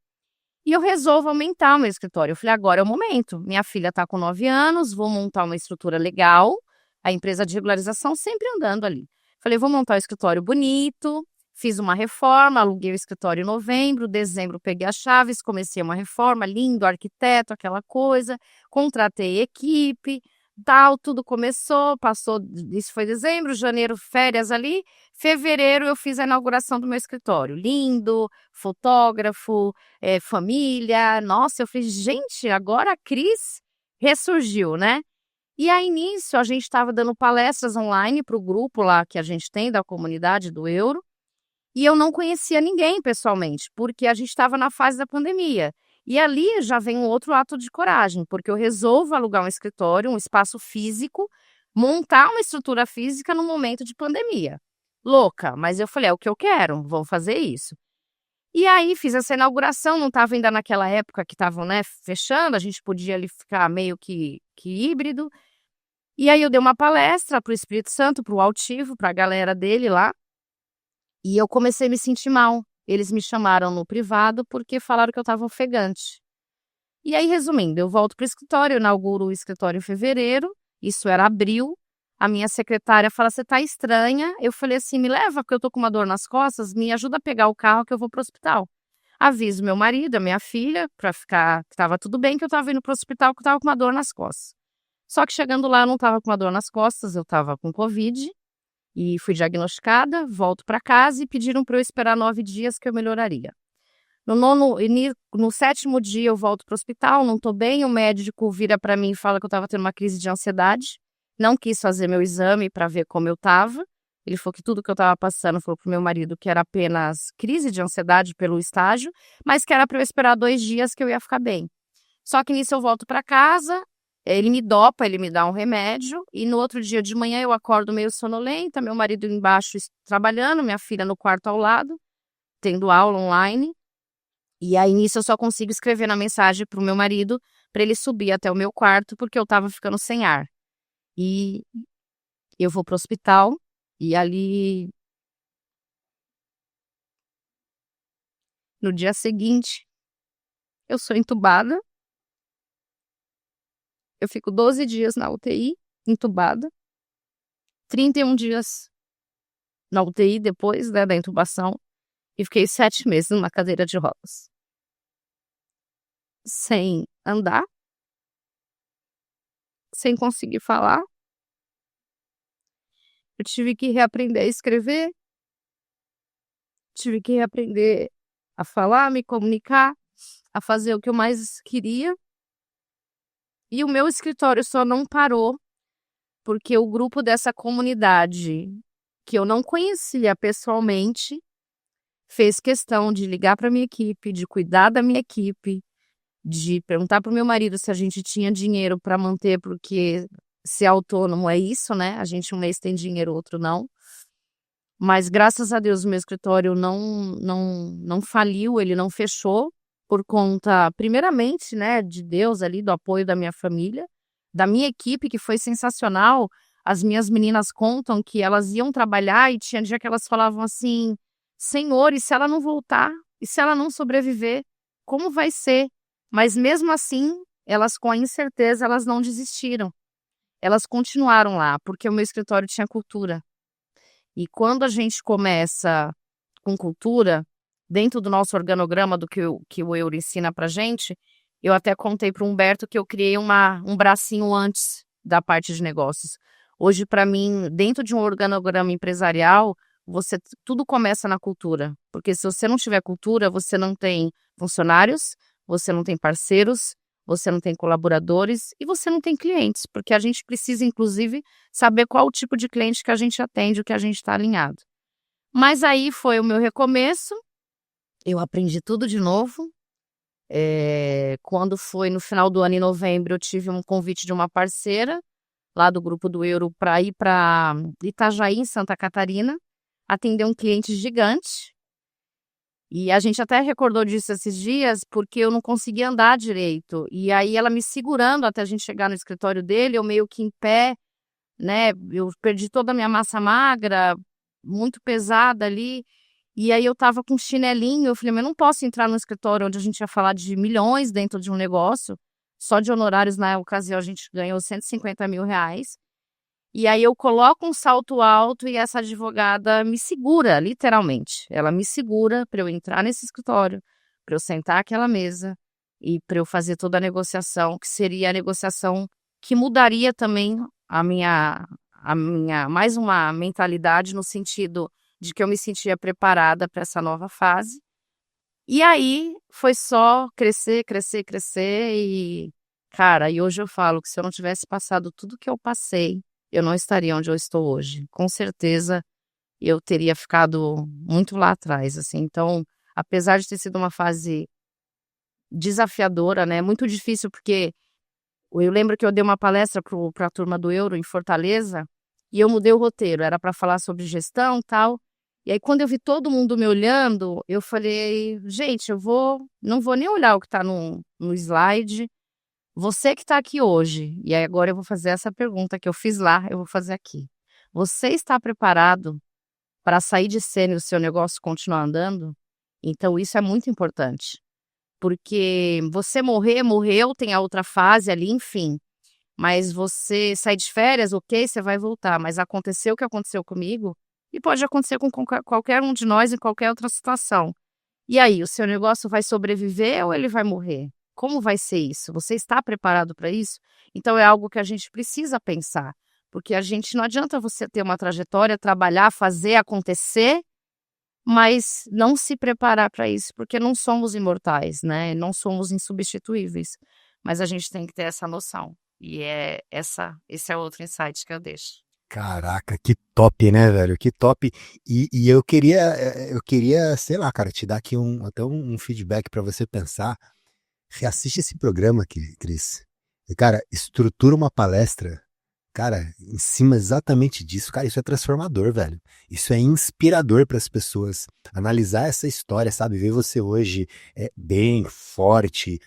E eu resolvo aumentar o meu escritório. Eu falei: agora é o momento. Minha filha está com 9 anos, vou montar uma estrutura legal, a empresa de regularização sempre andando ali. Falei: vou montar um escritório bonito. Fiz uma reforma, aluguei o escritório em novembro, dezembro peguei as chaves, comecei uma reforma, lindo, arquiteto, aquela coisa, contratei equipe, tal, tudo começou, passou, isso foi dezembro, janeiro, férias ali, fevereiro eu fiz a inauguração do meu escritório, lindo, fotógrafo, família, nossa, eu falei: gente, agora a Cris ressurgiu, né? E aí nisso a gente estava dando palestras online para o grupo lá que a gente tem da comunidade do Euro, e eu não conhecia ninguém pessoalmente, porque a gente estava na fase da pandemia. E ali já vem um outro ato de coragem, porque eu resolvo alugar um escritório, um espaço físico, montar uma estrutura física no momento de pandemia. Louca, mas eu falei: é o que eu quero, vou fazer isso. E aí fiz essa inauguração, não estava ainda naquela época que estavam, né, fechando, a gente podia ali ficar meio que híbrido. E aí eu dei uma palestra para o Espírito Santo, para o Altivo, para a galera dele lá. E eu comecei a me sentir mal. Eles me chamaram no privado porque falaram que eu estava ofegante. E aí, resumindo, eu volto para o escritório, eu inauguro o escritório em fevereiro, isso era abril. A minha secretária fala: você tá estranha. Eu falei assim: me leva, porque eu tô com uma dor nas costas, me ajuda a pegar o carro que eu vou pro hospital. Aviso meu marido, a minha filha, para ficar que estava tudo bem, que eu estava indo pro hospital, que eu estava com uma dor nas costas. Só que chegando lá, eu não estava com uma dor nas costas, eu estava com Covid. E fui diagnosticada, volto para casa e pediram para eu esperar 9 dias que eu melhoraria. No 7º dia eu volto para o hospital, não estou bem, o médico vira para mim e fala que eu estava tendo uma crise de ansiedade. Não quis fazer meu exame para ver como eu estava. Ele falou que tudo que eu estava passando, falou para o meu marido que era apenas crise de ansiedade pelo estágio, mas que era para eu esperar 2 dias que eu ia ficar bem. Só que nisso eu volto para casa, ele me dopa, ele me dá um remédio, e no outro dia de manhã eu acordo meio sonolenta, meu marido embaixo trabalhando, minha filha no quarto ao lado, tendo aula online. E aí nisso eu só consigo escrever na mensagem pro meu marido para ele subir até o meu quarto, porque eu tava ficando sem ar. E eu vou pro hospital, e ali no dia seguinte eu sou entubada. Eu fico 12 dias na UTI, entubada, 31 dias na UTI depois, né, da intubação, e fiquei 7 meses numa cadeira de rodas. Sem andar, sem conseguir falar. Eu tive que reaprender a escrever, tive que reaprender a falar, a me comunicar, a fazer o que eu mais queria. E o meu escritório só não parou porque o grupo dessa comunidade, que eu não conhecia pessoalmente, fez questão de ligar para minha equipe, de cuidar da minha equipe, de perguntar para o meu marido se a gente tinha dinheiro para manter, porque ser autônomo é isso, né? A gente um mês tem dinheiro, outro não. Mas graças a Deus o meu escritório não faliu, ele não fechou, por conta, primeiramente, né, de Deus ali, do apoio da minha família, da minha equipe, que foi sensacional. As minhas meninas contam que elas iam trabalhar e tinha dia que elas falavam assim: Senhor, e se ela não voltar? E se ela não sobreviver? Como vai ser? Mas mesmo assim, elas com a incerteza, elas não desistiram. Elas continuaram lá, porque o meu escritório tinha cultura. E quando a gente começa com cultura, dentro do nosso organograma do que o Euro ensina pra gente, eu até contei para o Humberto que eu criei um bracinho antes da parte de negócios. Hoje, para mim, dentro de um organograma empresarial, tudo começa na cultura. Porque se você não tiver cultura, você não tem funcionários, você não tem parceiros, você não tem colaboradores e você não tem clientes. Porque a gente precisa, inclusive, saber qual o tipo de cliente que a gente atende, o que a gente está alinhado. Mas aí foi o meu recomeço, eu aprendi tudo de novo. Quando foi no final do ano, em novembro, eu tive um convite de uma parceira lá do Grupo do Euro para ir para Itajaí, em Santa Catarina, atender um cliente gigante. E a gente até recordou disso esses dias, porque eu não conseguia andar direito. E aí ela me segurando até a gente chegar no escritório dele, eu meio que em pé, né? Eu perdi toda a minha massa magra, muito pesada ali. E aí eu tava com um chinelinho, eu falei, mas eu não posso entrar no escritório onde a gente ia falar de milhões dentro de um negócio. Só de honorários na ocasião a gente ganhou 150 mil reais. E aí eu coloco um salto alto e essa advogada me segura, literalmente. Ela me segura para eu entrar nesse escritório, para eu sentar àquela mesa e para eu fazer toda a negociação, que seria a negociação que mudaria também a minha mais uma mentalidade no sentido de que eu me sentia preparada para essa nova fase. E aí foi só crescer, crescer, crescer e, cara, e hoje eu falo que se eu não tivesse passado tudo que eu passei, eu não estaria onde eu estou hoje. Com certeza eu teria ficado muito lá atrás, assim. Então, apesar de ter sido uma fase desafiadora, né, muito difícil, porque eu lembro que eu dei uma palestra para a turma do Euro em Fortaleza e eu mudei o roteiro, era para falar sobre gestão e tal. E aí, quando eu vi todo mundo me olhando, eu falei, gente, não vou nem olhar o que está no slide. Você que está aqui hoje, e aí agora eu vou fazer essa pergunta que eu fiz lá, eu vou fazer aqui. Você está preparado para sair de cena e o seu negócio continuar andando? Então, isso é muito importante. Porque você morreu, tem a outra fase ali, enfim. Mas você sair de férias, ok, você vai voltar. Mas aconteceu o que aconteceu comigo, e pode acontecer com qualquer um de nós em qualquer outra situação. E aí, o seu negócio vai sobreviver ou ele vai morrer? Como vai ser isso? Você está preparado para isso? Então é algo que a gente precisa pensar, porque a gente não adianta você ter uma trajetória, trabalhar, fazer acontecer, mas não se preparar para isso, porque não somos imortais, né? Não somos insubstituíveis. Mas a gente tem que ter essa noção. E esse é outro insight que eu deixo. Caraca, que top, né, velho? Que top. E eu queria, sei lá, cara, te dar aqui até um feedback pra você pensar. Reassiste esse programa aqui, Cris. E, cara, estrutura uma palestra, cara, em cima exatamente disso. Cara, isso é transformador, velho. Isso é inspirador para as pessoas. Analisar essa história, sabe? Ver você hoje bem, forte,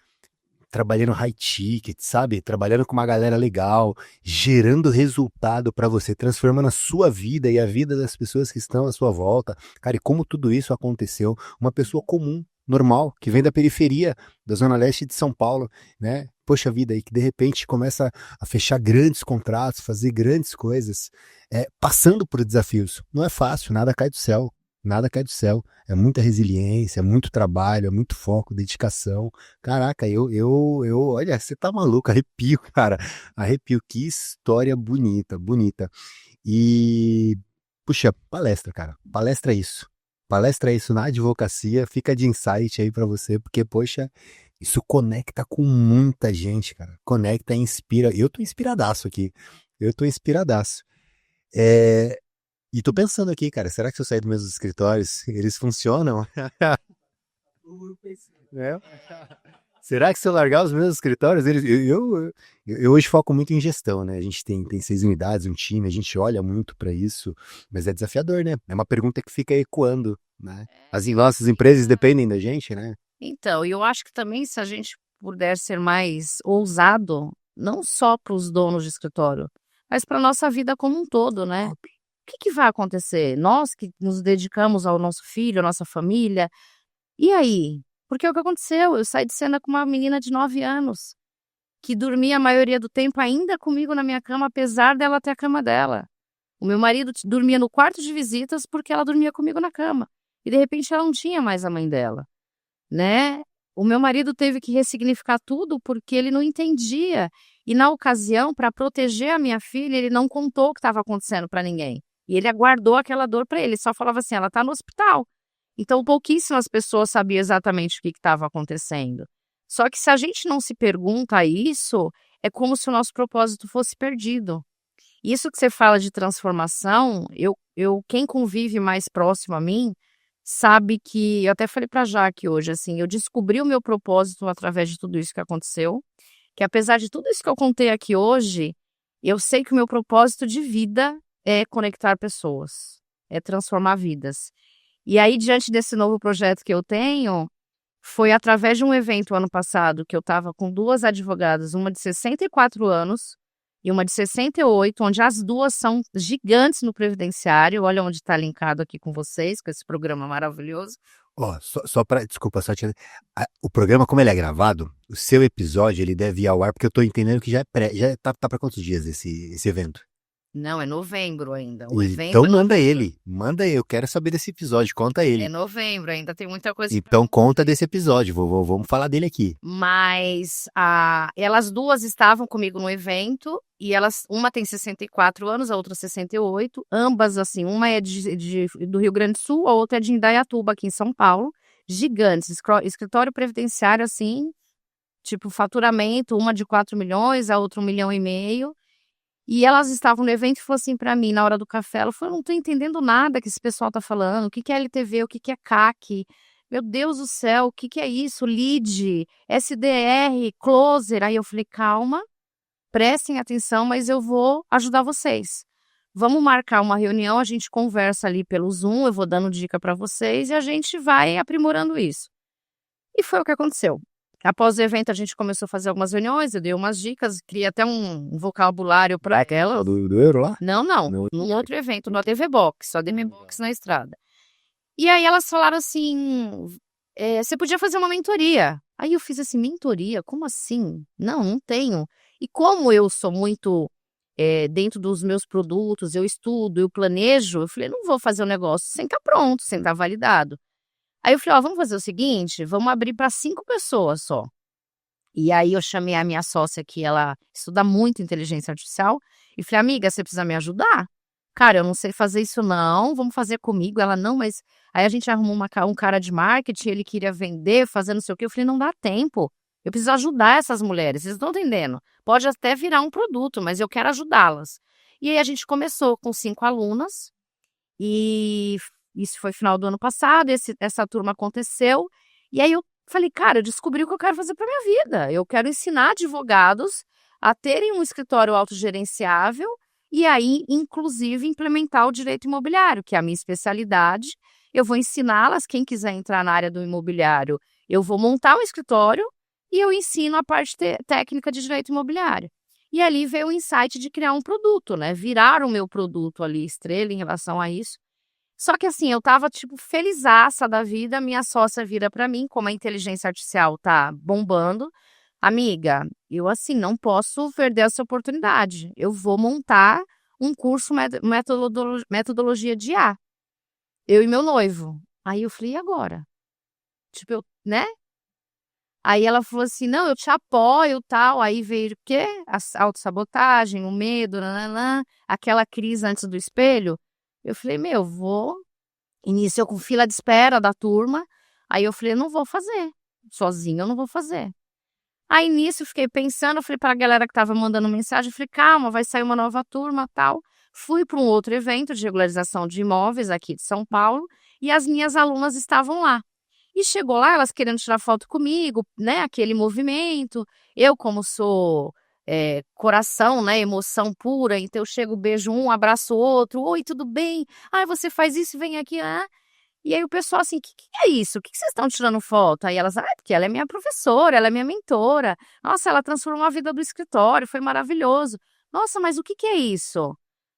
trabalhando high ticket, sabe? Trabalhando com uma galera legal, gerando resultado para você, transformando a sua vida e a vida das pessoas que estão à sua volta. Cara, e como tudo isso aconteceu? Uma pessoa comum, normal, que vem da periferia da Zona Leste de São Paulo, né? Poxa vida, aí que de repente começa a fechar grandes contratos, fazer grandes coisas, passando por desafios. Não é fácil, nada cai do céu. Nada cai do céu. É muita resiliência, é muito trabalho, é muito foco, dedicação. Caraca, olha, você tá maluco, arrepio, cara. Arrepio, que história bonita, bonita. E, puxa, palestra, cara. Palestra é isso. Palestra é isso na advocacia. Fica de insight aí pra você, porque, poxa, isso conecta com muita gente, cara. Conecta e inspira. Eu tô inspiradaço aqui. Eu tô inspiradaço. E tô pensando aqui, cara, será que se eu sair dos meus escritórios, eles funcionam? É. Será que se eu largar os meus escritórios, eles. Eu hoje foco muito em gestão, né? A gente tem 6 unidades, um time, a gente olha muito para isso, mas é desafiador, né? É uma pergunta que fica ecoando, né? As nossas empresas dependem da gente, né? Então, e eu acho que também se a gente puder ser mais ousado, não só para os donos de escritório, mas para a nossa vida como um todo, né? O que vai acontecer? Nós que nos dedicamos ao nosso filho, à nossa família, e aí? Porque é o que aconteceu, eu saí de cena com uma menina de 9 anos, que dormia a maioria do tempo ainda comigo na minha cama, apesar dela ter a cama dela. O meu marido dormia no quarto de visitas porque ela dormia comigo na cama. E de repente ela não tinha mais a mãe dela, né? O meu marido teve que ressignificar tudo porque ele não entendia. E na ocasião, para proteger a minha filha, ele não contou o que estava acontecendo para ninguém. E ele aguardou aquela dor para ele, só falava assim: ela está no hospital. Então, pouquíssimas pessoas sabiam exatamente o que estava acontecendo. Só que se a gente não se pergunta isso, é como se o nosso propósito fosse perdido. Isso que você fala de transformação, quem convive mais próximo a mim, sabe que, eu até falei para a Jaque hoje, assim, eu descobri o meu propósito através de tudo isso que aconteceu, que apesar de tudo isso que eu contei aqui hoje, eu sei que o meu propósito de vida é conectar pessoas, é transformar vidas. E aí, diante desse novo projeto que eu tenho, foi através de um evento ano passado que eu estava com 2 advogadas, uma de 64 anos e uma de 68, onde as 2 são gigantes no previdenciário. Olha onde está linkado aqui com vocês, com esse programa maravilhoso. Ó, só para, desculpa, o programa, como ele é gravado, o seu episódio, ele deve ir ao ar, porque eu tô entendendo que já tá para quantos dias esse evento? Não, é novembro ainda. O evento Então é manda novembro. ele, eu quero saber desse episódio, conta É ele. novembro, ainda tem muita coisa para Então conta acontecer. desse episódio, vamos falar dele aqui. Mas elas 2 estavam comigo no evento e uma tem 64 anos, a outra 68, ambas assim, uma é do Rio Grande do Sul, a outra é de Indaiatuba, aqui em São Paulo, gigantes, escritório previdenciário assim, tipo faturamento, uma de 4 milhões, a outra 1,5 milhão. E elas estavam no evento e falou assim para mim, na hora do café, ela falou: "Eu não tô entendendo nada que esse pessoal tá falando, o que é LTV, o que é CAC, meu Deus do céu, o que é isso, lead, SDR, closer". Aí eu falei: "Calma, prestem atenção, mas eu vou ajudar vocês. Vamos marcar uma reunião, a gente conversa ali pelo Zoom, eu vou dando dica para vocês e a gente vai aprimorando isso". E foi o que aconteceu. Após o evento, a gente começou a fazer algumas reuniões, eu dei umas dicas, criei até um vocabulário para Aquela elas. do euro lá? Não, não, No- num outro evento, no ADV Box, só ADV Box na estrada. E aí elas falaram assim: "Você podia fazer uma mentoria". Aí eu fiz assim: "Mentoria? Como assim? Não tenho". E como eu sou muito, dentro dos meus produtos, eu estudo, eu planejo, eu falei: "Não vou fazer o negócio sem estar pronto, sem estar validado". Aí eu falei: "Ó, vamos fazer o seguinte, vamos abrir para 5 pessoas só". E aí eu chamei a minha sócia que ela estuda muito inteligência artificial e falei: "Amiga, você precisa me ajudar? Cara, eu não sei fazer isso não, vamos fazer comigo". Ela: "Não, mas". Aí a gente arrumou um cara de marketing, ele queria vender, fazer não sei o quê, eu falei: "Não dá tempo, eu preciso ajudar essas mulheres, vocês estão entendendo? Pode até virar um produto, mas eu quero ajudá-las". E aí a gente começou com 5 alunas, e isso foi final do ano passado, essa turma aconteceu, e aí eu falei: "Cara, eu descobri o que eu quero fazer para minha vida, eu quero ensinar advogados a terem um escritório autogerenciável e aí, inclusive, implementar o direito imobiliário, que é a minha especialidade. Eu vou ensiná-las, quem quiser entrar na área do imobiliário, eu vou montar um escritório e eu ensino a parte técnica de direito imobiliário". E ali veio o insight de criar um produto, né, virar o meu produto ali, estrela em relação a isso. Só que assim, eu estava tipo felizaça da vida, minha sócia vira para mim, como a inteligência artificial tá bombando: "Amiga, eu assim, não posso perder essa oportunidade, eu vou montar um curso metodologia de IA, eu e meu noivo". Aí eu falei: "E agora?". Tipo, eu, né? Aí ela falou assim: "Não, eu te apoio, tal". Aí veio o quê? A autossabotagem, o medo, nã aquela crise antes do espelho. Eu falei: "Meu, vou". Início eu com fila de espera da turma, aí eu falei: "Não vou fazer, sozinha eu não vou fazer". Aí nisso eu fiquei pensando, eu falei pra galera que estava mandando mensagem, eu falei: "Calma, vai sair uma nova turma, tal". Fui para um outro evento de regularização de imóveis aqui de São Paulo, e as minhas alunas estavam lá. E chegou lá, elas querendo tirar foto comigo, né, aquele movimento. Eu como sou, coração, né, emoção pura, então eu chego, beijo um, abraço o outro, oi, tudo bem? Ai, você faz isso, vem aqui, E aí o pessoal assim, que é isso? O que vocês estão tirando foto? Aí elas, porque ela é minha professora, ela é minha mentora. Nossa, ela transformou a vida do escritório, foi maravilhoso. Nossa, mas o que é isso?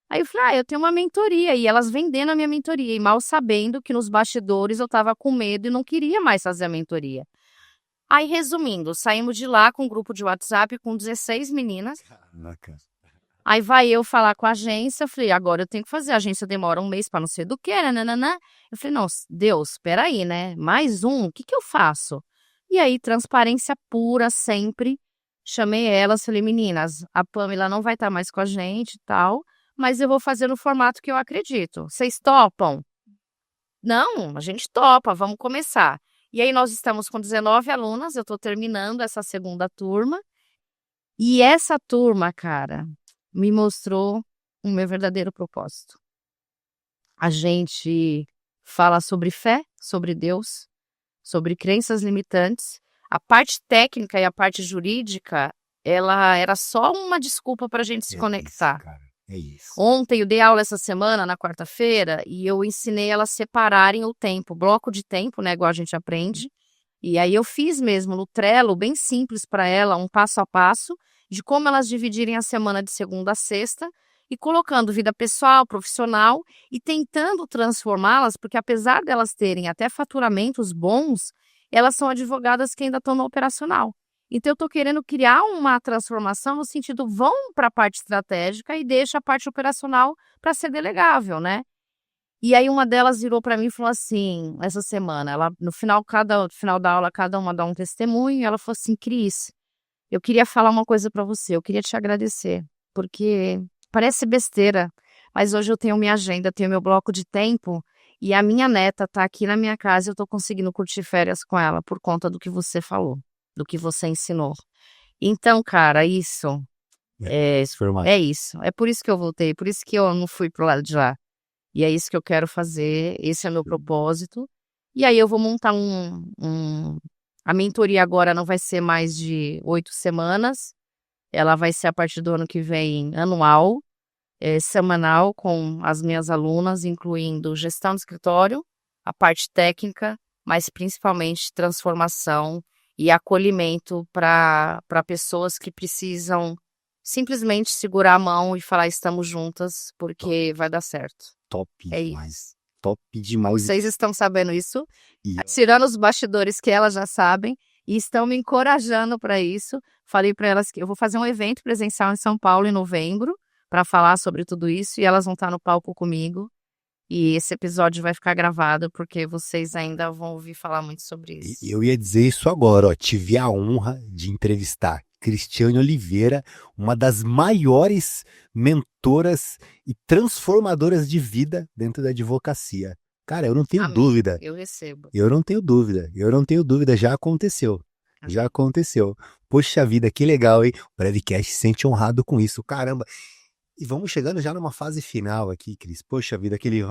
Aí eu falei, eu tenho uma mentoria, e elas vendendo a minha mentoria, e mal sabendo que nos bastidores eu estava com medo e não queria mais fazer a mentoria. Aí, resumindo, saímos de lá com um grupo de WhatsApp com 16 meninas. Caraca. Aí vai eu falar com a agência, falei, agora eu tenho que fazer, a agência demora um mês para não sei do que, nananã. Eu falei, não, Deus, espera aí, né? Mais um, o que eu faço? E aí, transparência pura sempre. Chamei elas, falei, meninas, a Pamela não vai estar mais com a gente e tal, mas eu vou fazer no formato que eu acredito. Vocês topam? Não, a gente topa, vamos começar. E aí nós estamos com 19 alunas, eu estou terminando essa segunda turma. E essa turma, cara, me mostrou o meu verdadeiro propósito. A gente fala sobre fé, sobre Deus, sobre crenças limitantes. A parte técnica e a parte jurídica, ela era só uma desculpa para a gente se conectar. Isso, cara. É isso. Ontem eu dei aula essa semana, na quarta-feira, e eu ensinei elas a separarem o tempo, bloco de tempo, né, igual a gente aprende. E aí eu fiz mesmo no Trello, bem simples para ela, um passo a passo, de como elas dividirem a semana de segunda a sexta, e colocando vida pessoal, profissional, e tentando transformá-las, porque apesar delas terem até faturamentos bons, elas são advogadas que ainda estão no operacional. Então, eu estou querendo criar uma transformação no sentido, vão para a parte estratégica e deixa a parte operacional para ser delegável, né? E aí uma delas virou para mim e falou assim, essa semana, ela no final da aula, cada uma dá um testemunho, e ela falou assim, Cris, eu queria falar uma coisa para você, eu queria te agradecer, porque parece besteira, mas hoje eu tenho minha agenda, tenho meu bloco de tempo, e a minha neta tá aqui na minha casa e eu tô conseguindo curtir férias com ela por conta do que você falou, do que você ensinou. Então, cara, isso é isso. É por isso que eu voltei, por isso que eu não fui pro lado de lá. E é isso que eu quero fazer, esse é meu propósito. E aí eu vou montar a mentoria agora não vai ser mais de 8 semanas, ela vai ser a partir do ano que vem anual, semanal, com as minhas alunas, incluindo gestão de escritório, a parte técnica, mas principalmente transformação e acolhimento para pessoas que precisam simplesmente segurar a mão e falar estamos juntas, porque vai dar certo. Top É demais. isso. Top demais. Vocês estão sabendo isso, E tirando os bastidores que elas já sabem, e estão me encorajando para isso. Falei para elas que eu vou fazer um evento presencial em São Paulo em novembro, para falar sobre tudo isso, e elas vão estar no palco comigo. E esse episódio vai ficar gravado, porque vocês ainda vão ouvir falar muito sobre isso. eu ia dizer isso agora, ó. Tive a honra de entrevistar Cristiane Oliveira, uma das maiores mentoras e transformadoras de vida dentro da advocacia. Cara, eu não tenho Amém. dúvida. Eu recebo. Eu não tenho dúvida. Eu não tenho dúvida. Já aconteceu. Já aconteceu. Poxa vida, que legal, hein? O Brevcast se sente honrado com isso. Caramba. E vamos chegando já numa fase final aqui, Cris. Poxa vida, aquele.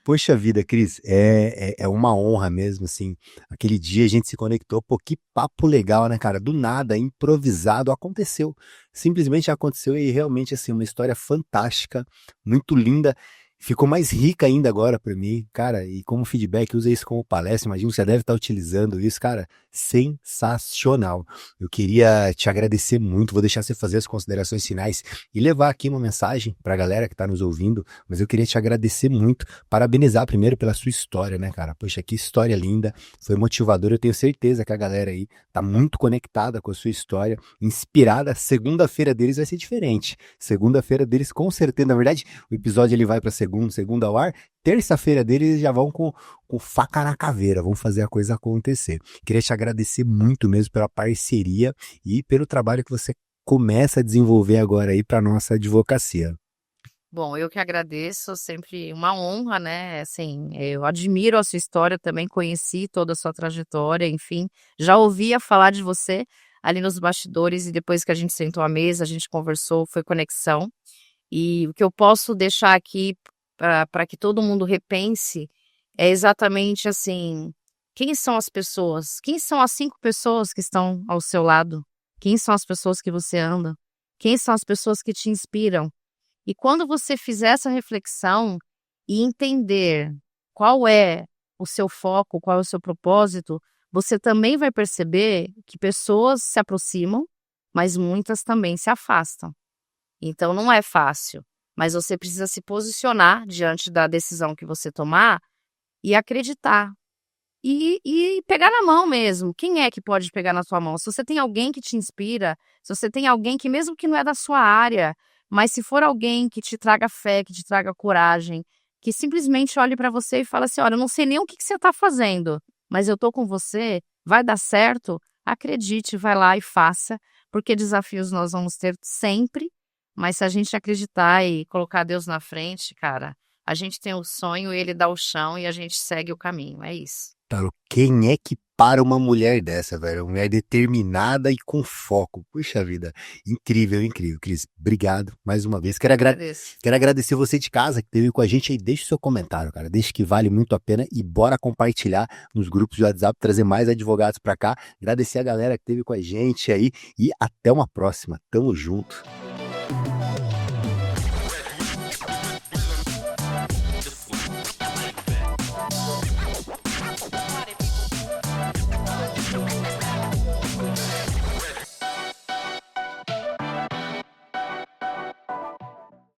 Poxa vida, Cris, é uma honra mesmo, assim. Aquele dia a gente se conectou, pô, que papo legal, né, cara? Do nada, improvisado, aconteceu. Simplesmente aconteceu e realmente, assim, uma história fantástica, muito linda. Ficou mais rica ainda agora para mim, cara, e como feedback, usa isso como palestra, imagino que você deve estar utilizando isso, cara, sensacional. Eu queria te agradecer muito, vou deixar você fazer as considerações finais e levar aqui uma mensagem para a galera que está nos ouvindo, mas eu queria te agradecer muito, parabenizar primeiro pela sua história, né, cara? Poxa, que história linda, foi motivadora, eu tenho certeza que a galera aí tá muito conectada com a sua história, inspirada. Segunda-feira deles vai ser diferente, segunda-feira deles com certeza, na verdade, o episódio ele vai para segunda ao ar, terça-feira deles já vão com faca na caveira, vão fazer a coisa acontecer. Queria te agradecer muito mesmo pela parceria e pelo trabalho que você começa a desenvolver agora aí para nossa advocacia. Bom, eu que agradeço, sempre uma honra, né? Assim, eu admiro a sua história, também conheci toda a sua trajetória, enfim, já ouvia falar de você ali nos bastidores e depois que a gente sentou à mesa, a gente conversou, foi conexão. E o que eu posso deixar aqui para que todo mundo repense é exatamente assim, Quem são as pessoas? Quem são as 5 pessoas que estão ao seu lado? Quem são as pessoas que você anda? Quem são as pessoas que te inspiram? E quando você fizer essa reflexão e entender qual é o seu foco, qual é o seu propósito, você também vai perceber que pessoas se aproximam, mas muitas também se afastam. Então não é fácil, mas você precisa se posicionar diante da decisão que você tomar e acreditar. E pegar na mão mesmo. Quem é que pode pegar na sua mão? Se você tem alguém que te inspira, se você tem alguém que mesmo que não é da sua área, mas se for alguém que te traga fé, que te traga coragem, que simplesmente olhe para você e fala assim: olha, eu não sei nem o que você está fazendo, mas eu tô com você, vai dar certo, acredite, vai lá e faça, porque desafios nós vamos ter sempre, mas se a gente acreditar e colocar Deus na frente, cara, a gente tem o sonho, ele dá o chão e a gente segue o caminho, é isso. Quem é que para uma mulher dessa, velho? Uma mulher determinada e com foco. Puxa vida, incrível, incrível. Cris, obrigado mais uma vez. Agradeço. Quero agradecer você de casa que esteve com a gente aí. Deixa o seu comentário, cara. Deixa que vale muito a pena e bora compartilhar nos grupos de WhatsApp, trazer mais advogados pra cá. Agradecer a galera que esteve com a gente aí e até uma próxima. Tamo junto.